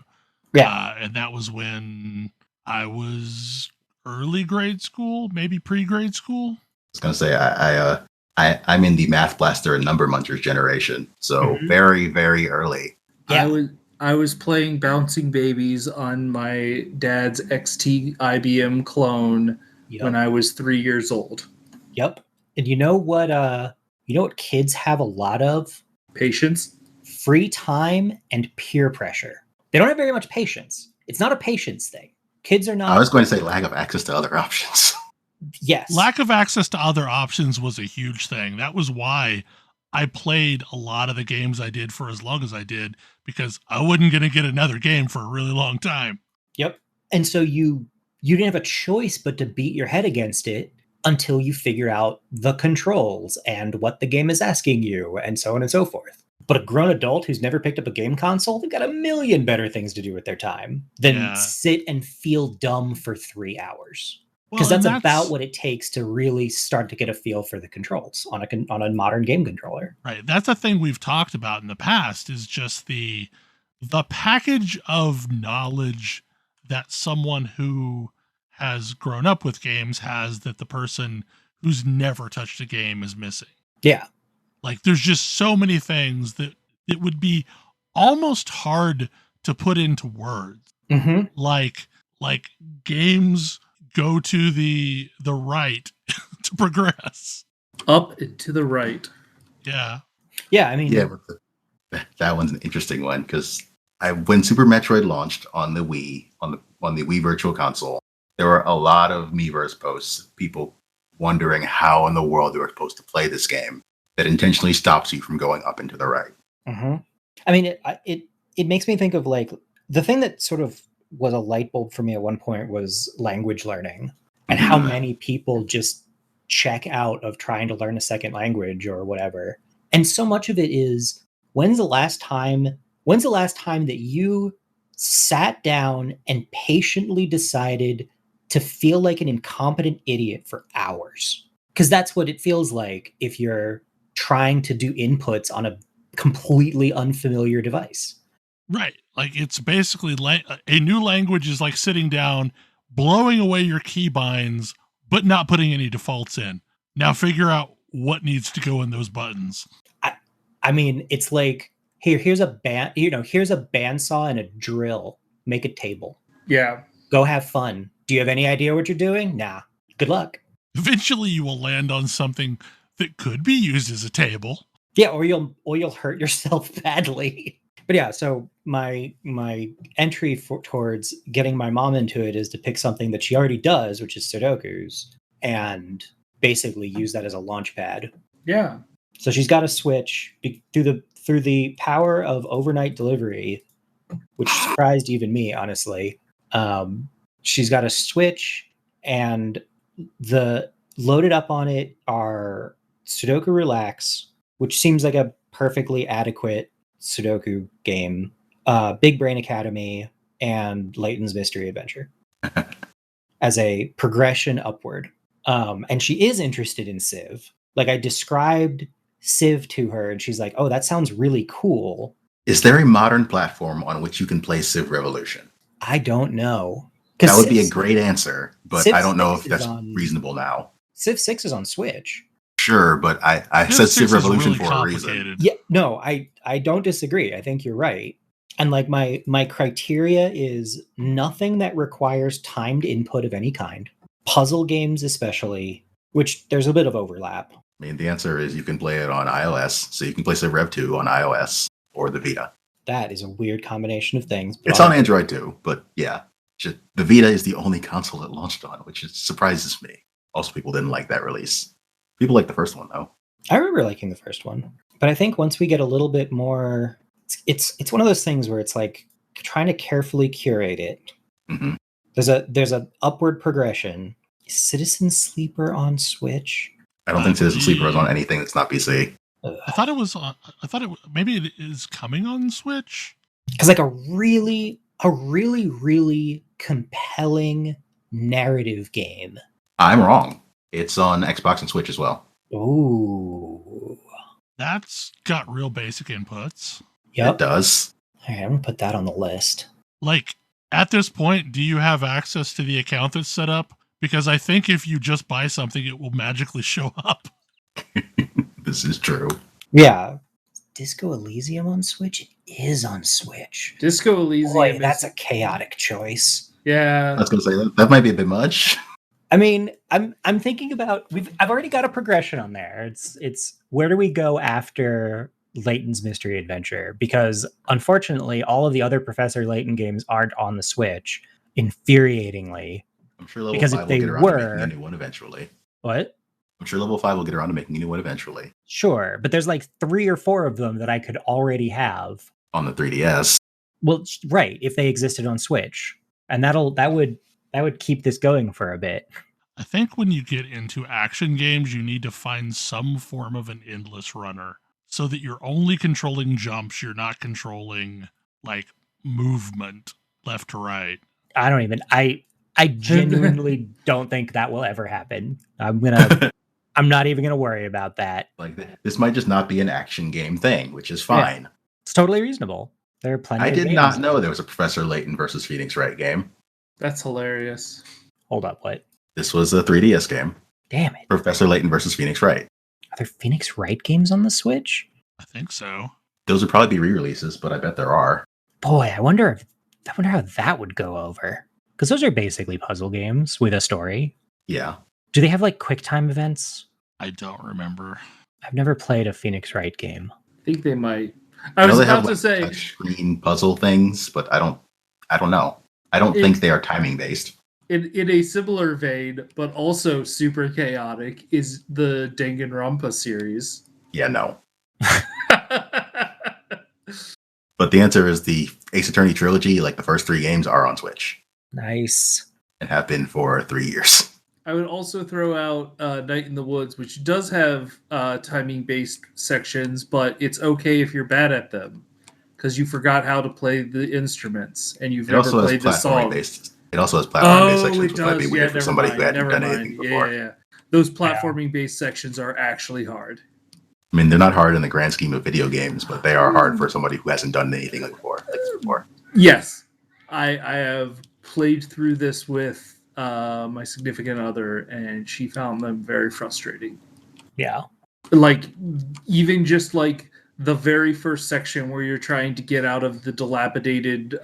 Yeah. And that was when I was early grade school, maybe pre-grade school. I was going to say, I'm in the Math Blaster and Number Munchers generation, so very, very early. Yeah. I was playing Bouncing Babies on my dad's XT IBM clone when I was 3 years old. Yep. And you know what kids have a lot of? Patience. Free time and peer pressure. They don't have very much patience. It's not a patience thing. Kids are not. I was going to say lack of access to other options. Yes. Lack of access to other options was a huge thing. That was why I played a lot of the games I did for as long as I did, because I wasn't going to get another game for a really long time. Yep. And so you you didn't have a choice but to beat your head against it until you figure out the controls and what the game is asking you, and so on and so forth. But a grown adult who's never picked up a game console, they've got a million better things to do with their time than sit and feel dumb for 3 hours. Because that's about what it takes to really start to get a feel for the controls on a modern game controller. Right. That's a thing we've talked about in the past, is just the package of knowledge that someone who has grown up with games has that the person who's never touched a game is missing. Yeah. Like, there's just so many things that it would be almost hard to put into words. Mm-hmm. Like games go to the right to progress. Up and to the right. Yeah. Yeah, I mean... Yeah, that one's an interesting one, because when Super Metroid launched on the Wii, on the Wii Virtual Console, there were a lot of Miiverse posts, people wondering how in the world they were supposed to play this game that intentionally stops you from going up and to the right. Mm-hmm. I mean, it makes me think of, like, the thing that sort of was a light bulb for me at one point was language learning, and how many people just check out of trying to learn a second language or whatever. And so much of it is, when's the last time that you sat down and patiently decided to feel like an incompetent idiot for hours? Because that's what it feels like if you're trying to do inputs on a completely unfamiliar device. Right. Like, it's basically a new language is like sitting down, blowing away your keybinds, but not putting any defaults in. Now figure out what needs to go in those buttons. I mean, it's like, here's a bandsaw and a drill. Make a table. Yeah. Go have fun. Do you have any idea what you're doing? Nah. Good luck. Eventually you will land on something that could be used as a table. Yeah, or you'll hurt yourself badly. But yeah, so my entry towards getting my mom into it is to pick something that she already does, which is Sudokus, and basically use that as a launch pad. Yeah. So she's got a Switch through the power of overnight delivery, which surprised even me, honestly. She's got a Switch, and the loaded up on it are Sudoku Relax, which seems like a perfectly adequate Sudoku game, Big Brain Academy, and Layton's Mystery Adventure as a progression upward. And she is interested in Civ. Like, I described Civ to her, and she's like, "Oh, that sounds really cool." Is there a modern platform on which you can play Civ Revolution? I don't know. That would be a great answer, but Civ I don't know 6 if that's on, reasonable now. Civ 6 is on Switch. Sure, but I said Civ Revolution for a reason. Yeah, no, I don't disagree. I think you're right. And like my criteria is nothing that requires timed input of any kind. Puzzle games especially, which there's a bit of overlap. I mean, the answer is you can play it on iOS, so you can play Civ Rev 2 on iOS or the Vita. That is a weird combination of things. But it's on Android too, but yeah. The Vita is the only console it launched on, which surprises me. Also, people didn't like that release. People like the first one, though. I remember liking the first one. But I think once we get a little bit more... It's one of those things where it's like trying to carefully curate it. Mm-hmm. There's a upward progression. Is Citizen Sleeper on Switch? I don't think Citizen Sleeper is on anything that's not PC. I thought it was on... maybe it is coming on Switch? Because like a really compelling narrative game. I'm wrong. It's on Xbox and Switch as well. Ooh. That's got real basic inputs. Yep. It does. All right, I'm going to put that on the list. Like, at this point, do you have access to the account that's set up? Because I think if you just buy something, it will magically show up. This is true. Yeah. Disco Elysium on Switch? It is on Switch. Disco Elysium. Boy, that's a chaotic choice. Yeah. I was going to say, that might be a bit much. I mean, I'm thinking about I've already got a progression on there. It's where do we go after Layton's Mystery Adventure? Because unfortunately, all of the other Professor Layton games aren't on the Switch. Infuriatingly, I'm sure Level because 5 if they will get around to making a new one eventually. What? I'm sure Level 5 will get around to making a new one eventually. Sure, but there's like 3 or 4 of them that I could already have on the 3DS. Well, right, if they existed on Switch, and that would That would keep this going for a bit. I think when you get into action games, you need to find some form of an endless runner so that you're only controlling jumps. You're not controlling like movement left to right. I genuinely don't think that will ever happen. I'm not even gonna worry about that. Like this might just not be an action game thing, which is fine. Yeah, it's totally reasonable. There are plenty I of did games. not know there was a Professor Layton versus Phoenix Wright game. That's hilarious. Hold up, what? This was a 3DS game. Damn it. Professor Layton versus Phoenix Wright. Are there Phoenix Wright games on the Switch? I think so. Those would probably be re-releases, but I bet there are. Boy, I wonder how that would go over. Because those are basically puzzle games with a story. Yeah. Do they have like quick time events? I don't remember. I've never played a Phoenix Wright game. I think they might. I was about to say screen puzzle things, but I don't know. I don't think they are timing based. In a similar vein, but also super chaotic, is the Danganronpa series. Yeah, no. But the answer is the Ace Attorney trilogy. Like the first 3 games are on Switch. Nice. And have been for 3 years. I would also throw out Night in the Woods, which does have timing-based sections, but it's okay if you're bad at them because you forgot how to play the instruments and you've never played the song. It also has platforming-based sections, it which might be does. weird for somebody mind. who hadn't done anything before. Yeah. Those platforming-based sections are actually hard. I mean, they're not hard in the grand scheme of video games, but they are hard for somebody who hasn't done anything like this before. Yes. I have played through this with my significant other, and she found them very frustrating. Yeah. Like, even just like the very first section where you're trying to get out of the dilapidated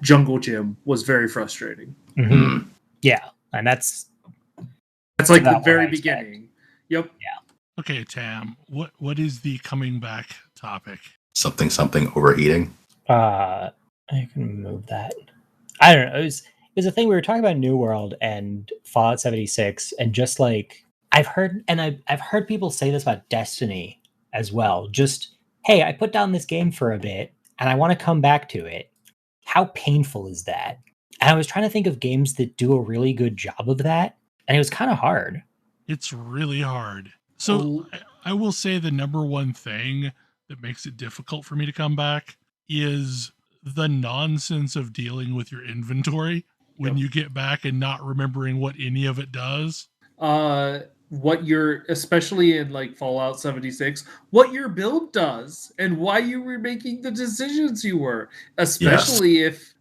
jungle gym was very frustrating. Mm-hmm. Yeah. And that's like the very beginning. Yep. Yeah. Okay, Tam, what is the coming back topic? Something overeating. I can move that. I don't know. It was a thing we were talking about New World and Fallout 76, and just like I've heard people say this about Destiny as well. Just, hey, I put down this game for a bit and I want to come back to it. How painful is that? And I was trying to think of games that do a really good job of that, and it was kind of hard. It's really hard. So I will say the number one thing that makes it difficult for me to come back is the nonsense of dealing with your inventory when you get back and not remembering what any of it does. What you're, especially in like Fallout 76, what your build does and why you were making the decisions you were, especially if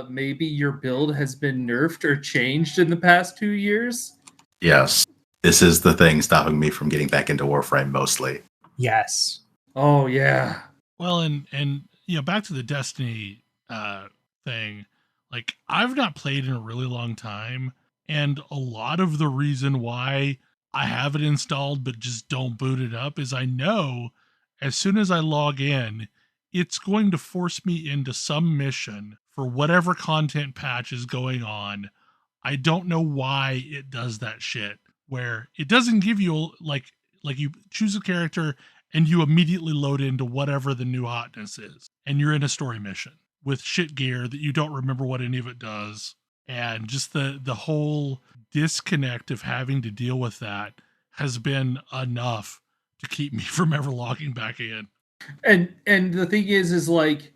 maybe your build has been nerfed or changed in the past 2 years. Yes. This is the thing stopping me from getting back into Warframe mostly. Yes. Oh yeah. Well, and you know, back to the Destiny thing, like I've not played in a really long time, and a lot of the reason why I have it installed but just don't boot it up is I know as soon as I log in, it's going to force me into some mission for whatever content patch is going on. I don't know why it does that shit, where it doesn't give you like you choose a character and you immediately load into whatever the new hotness is, and you're in a story mission with shit gear that you don't remember what any of it does, and just the whole disconnect of having to deal with that has been enough to keep me from ever logging back in. And the thing is like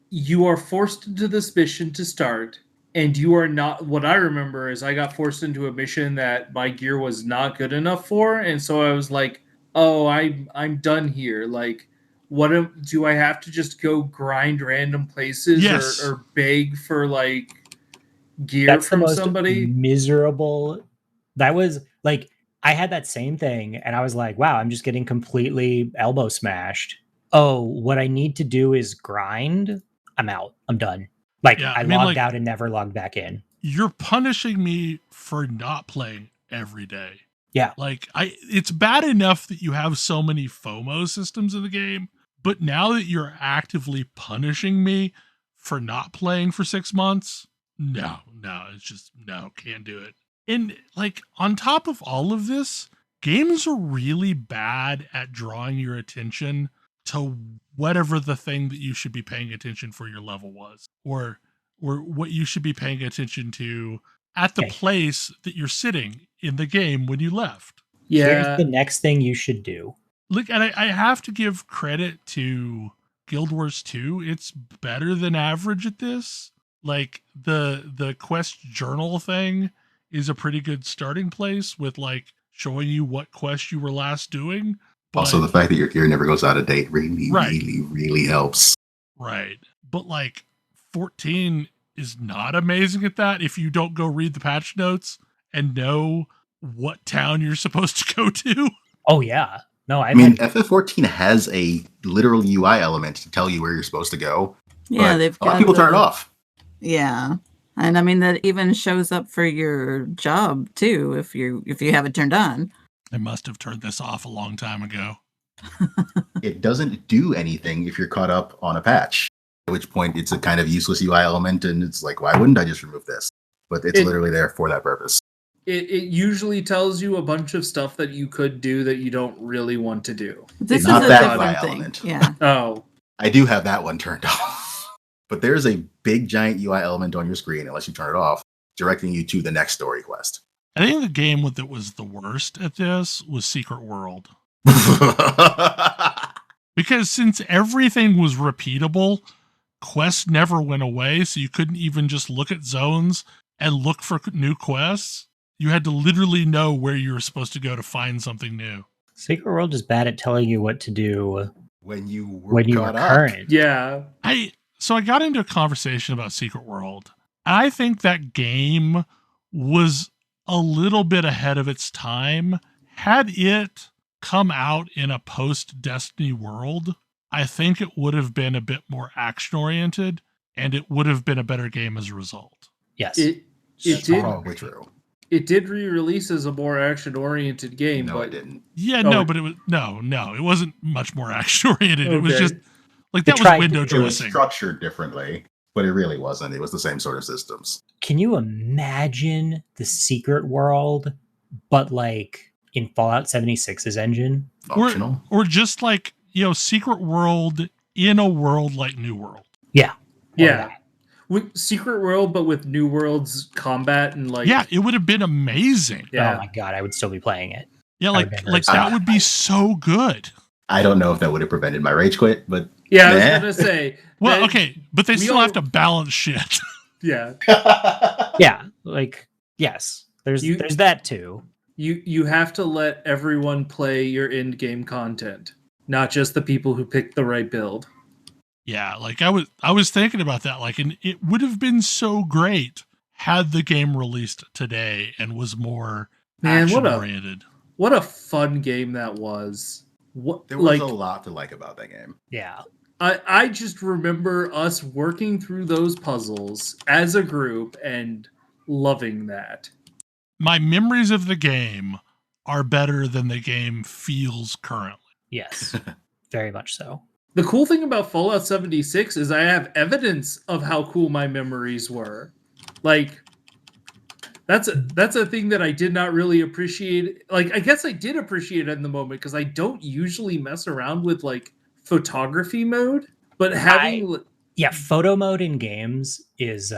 you are forced into this mission to start, and you are not. What I remember is I got forced into a mission that my gear was not good enough for, and so I was like, "Oh, I'm done here." Like, do I have to just go grind random places or beg for like gear That's from the most somebody? Miserable. That was like I had that same thing, and I was like, "Wow, I'm just getting completely elbow smashed." Oh, what I need to do is grind. I'm out. I'm done. Like, I logged out and never logged back in. You're punishing me for not playing every day. Yeah. Like, it's bad enough that you have so many FOMO systems in the game, but now that you're actively punishing me for not playing for 6 months, no, it's just, no, can't do it. And, like, on top of all of this, games are really bad at drawing your attention to whatever the thing that you should be paying attention for your level was. Or or what you should be paying attention to at the Okay. place that you're sitting in the game when you left. Here's Yeah. the next thing you should do. Look, and I have to give credit to Guild Wars 2. It's better than average at this. Like the quest journal thing is a pretty good starting place with like showing you what quest you were last doing. But, Also, the fact that your gear never goes out of date really, Right. really, really helps. right. But like 14 is not amazing at that if you don't go read the patch notes and know what town you're supposed to go to. Oh yeah. No, I mean, FF14 has a literal UI element to tell you where you're supposed to go. Yeah, but they've a lot got of people turn it off. Yeah. And I mean that even shows up for your job too if you have it turned on. I must have turned this off a long time ago. It doesn't do anything if you're caught up on a patch, at which point it's a kind of useless UI element, and it's like, why wouldn't I just remove this? But it's literally there for that purpose. It usually tells you a bunch of stuff that you could do that you don't really want to do. This is Not a that different UI thing. element. Yeah. Oh, I do have that one turned off. But there's a big giant UI element on your screen, unless you turn it off, directing you to the next story quest. I think the game that was the worst at this was Secret World. Because since everything was repeatable, quests never went away, so you couldn't even just look at zones and look for new quests. You had to literally know where you were supposed to go to find something new. Secret World is bad at telling you what to do when you were when you were caught up. current. yeah. So I got into a conversation about Secret World. I think that game was a little bit ahead of its time. Had it come out in a post-Destiny world, I think it would have been a bit more action-oriented, and it would have been a better game as a result. Yes. It did. Probably true. It did re-release as a more action-oriented game, No, but it didn't. Yeah, Oh, no, but it was it wasn't much more action-oriented. It was Okay. just like They that was tried to window do It was dressing. structured differently, but it really wasn't. It was the same sort of systems. Can you imagine the Secret World, but like in Fallout 76's engine? Functional. Or just like, Secret World in a world like New World. Yeah. yeah. With Secret World, but with New World's combat and like Yeah, it would have been amazing. yeah. Oh my god, I would still be playing it. Yeah, I would like never like stop. that would be so good. I don't know if that would have prevented my rage quit, but Yeah, I was Nah. gonna say. Well, that- okay, but they we still all- have to balance shit. Yeah, Yeah, like yes, there's You- that too. you have to let everyone play your end game content, not just the people who picked the right build. Yeah, like I was thinking about that, like, and it would have been so great had the game released today and was more Man, action oriented. What a fun game that was. What there was like a lot to like about that game. Yeah. I just remember us working through those puzzles as a group and loving that. My memories of the game are better than the game feels currently. Yes. Very much so. The cool thing about Fallout 76 is I have evidence of how cool my memories were. Like that's a thing that I did not really appreciate. Like I guess I did appreciate it in the moment because I don't usually mess around with like photography mode, but having Yeah, photo mode in games is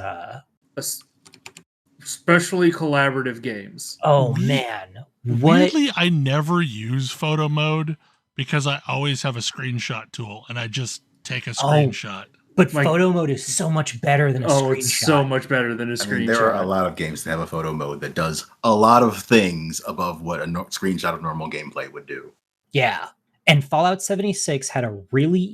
especially collaborative games. oh We- man. What Weirdly, I never use photo mode because I always have a screenshot tool and I just take a screenshot. but my- photo mode is so much better than a Oh, screenshot. it's so much better than a I screenshot. mean, there are a lot of games that have a photo mode that does a lot of things above what a screenshot of normal gameplay would do. Yeah. And Fallout 76 had a really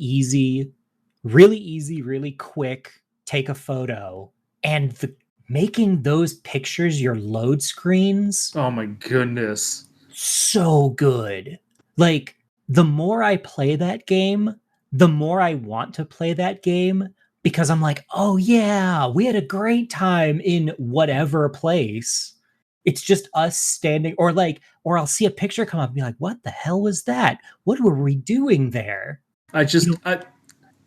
quick take a photo. And making those pictures your load screens, Oh my goodness. so good. Like, the more I play that game, the more I want to play that game because I'm like, oh yeah, we had a great time in whatever place. It's just us standing, or I'll see a picture come up and be like, what the hell was that? What were we doing there?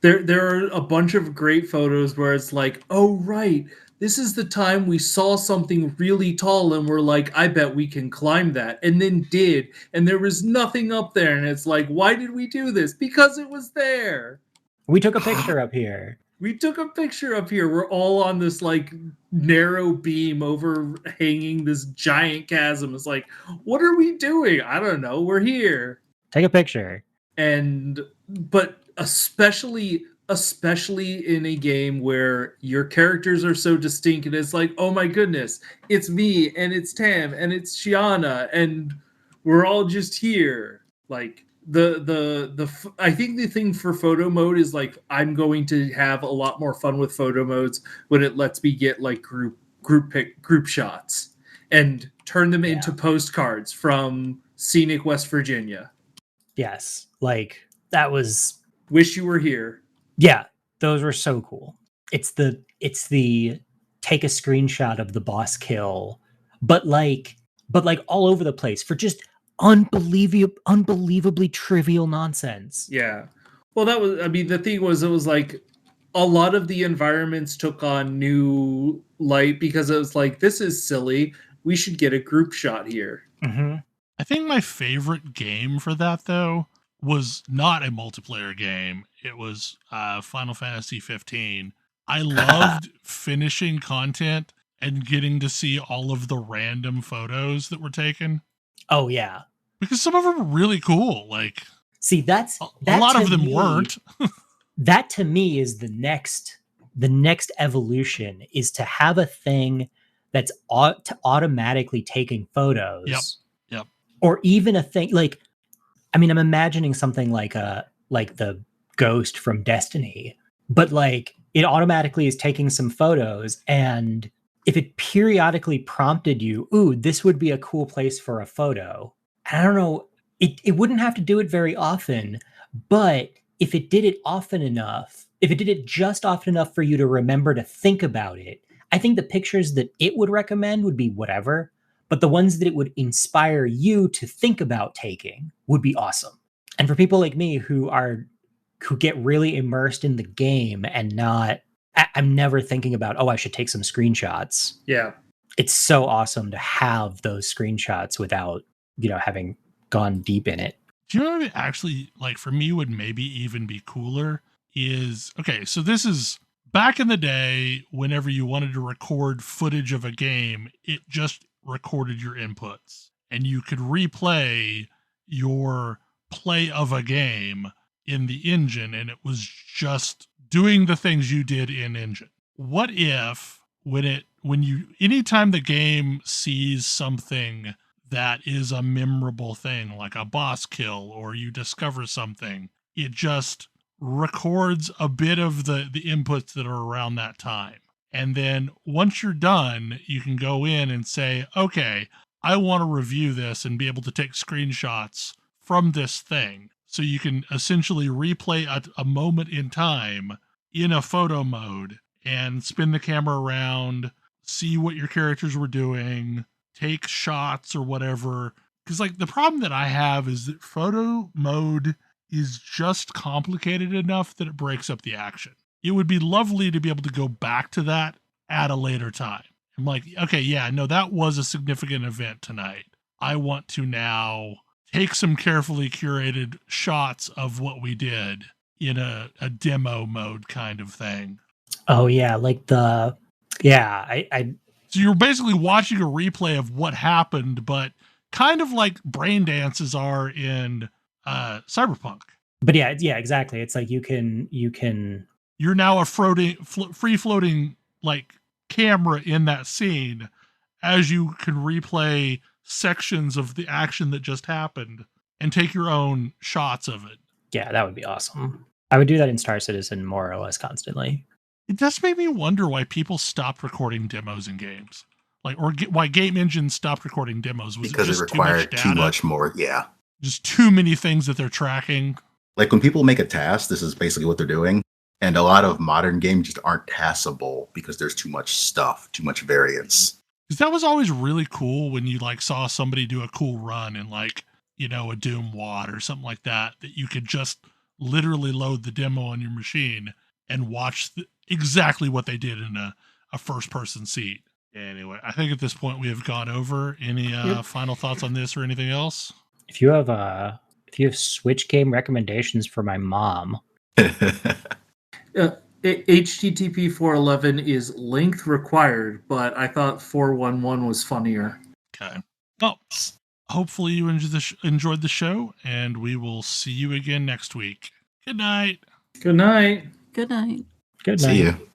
There are a bunch of great photos where it's like, oh right, this is the time we saw something really tall and we're like, I bet we can climb that, and then did, and there was nothing up there, and it's like, why did we do this? Because it was there. We took a picture up here. We took a picture up here. We're all on this like narrow beam overhanging this giant chasm. It's like, what are we doing? I don't know. We're here. Take a picture. But especially in a game where your characters are so distinct, and it's like, oh my goodness, it's me and it's Tam and it's Shiana and we're all just here. Like I think the thing for photo mode is like I'm going to have a lot more fun with photo modes when it lets me get like group shots and turn them into postcards from scenic West Virginia. Yes, like that was. Wish you were here. Yeah, those were so cool. It's the take a screenshot of the boss kill, but like all over the place for just unbelievably trivial nonsense. Yeah. Well, the thing was, it was like a lot of the environments took on new light because it was like, this is silly. We should get a group shot here. Mm-hmm. I think my favorite game for that, though, was not a multiplayer game. It was Final Fantasy 15. I loved finishing content and getting to see all of the random photos that were taken. Oh, yeah. Because some of them were really cool. Like, see, that a lot of them weren't. That to me is the next evolution, is to have a thing that's automatically taking photos. Yep. Or even a thing like, I mean, I'm imagining something like the Ghost from Destiny, but like it automatically is taking some photos, and if it periodically prompted you, ooh, this would be a cool place for a photo. I don't know, it wouldn't have to do it very often, but if it did it often enough, if it did it just often enough for you to remember to think about it, I think the pictures that it would recommend would be whatever, but the ones that it would inspire you to think about taking would be awesome. And for people like me who get really immersed in the game and I'm never thinking about, oh, I should take some screenshots. Yeah. It's so awesome to have those screenshots without, having gone deep in it. Do you know what actually, like, for me would maybe even be cooler is, okay, so this is back in the day, whenever you wanted to record footage of a game, it just recorded your inputs, and you could replay your play of a game in the engine, and it was just doing the things you did in engine. What if anytime the game sees something that is a memorable thing, like a boss kill, or you discover something, it just records a bit of the inputs that are around that time. And then once you're done, you can go in and say, okay, I want to review this and be able to take screenshots from this thing. So you can essentially replay a moment in time in a photo mode and spin the camera around, see what your characters were doing, take shots or whatever. Because like the problem that I have is that photo mode is just complicated enough that it breaks up the action. It would be lovely to be able to go back to that at a later time. I'm like, okay, yeah, no, that was a significant event tonight. I want to now take some carefully curated shots of what we did in a demo mode kind of thing. Oh yeah, like So you're basically watching a replay of what happened, but kind of like brain dances are in Cyberpunk. But yeah, exactly. It's like you can. You're now a free floating like camera in that scene, as you can replay sections of the action that just happened and take your own shots of it. Yeah, that would be awesome. I would do that in Star Citizen more or less constantly. It does make me wonder why people stopped recording demos in games, why game engines stopped recording demos. Was because it just it required too much more. Yeah, just too many things that they're tracking. Like when people make a task, this is basically what they're doing. And a lot of modern games just aren't taskable because there's too much stuff, too much variance. Because that was always really cool when you like saw somebody do a cool run in like, a Doom WAD or something like that you could just literally load the demo on your machine and watch exactly what they did in a first person seat. Anyway, I think at this point we have gone over. Any final thoughts on this or anything else? If you have Switch game recommendations for my mom. HTTP 411 is length required, but I thought 411 was funnier. Okay. Well, hopefully you enjoyed the show, and we will see you again next week. Good night. Good night. Good night. Good See night. you.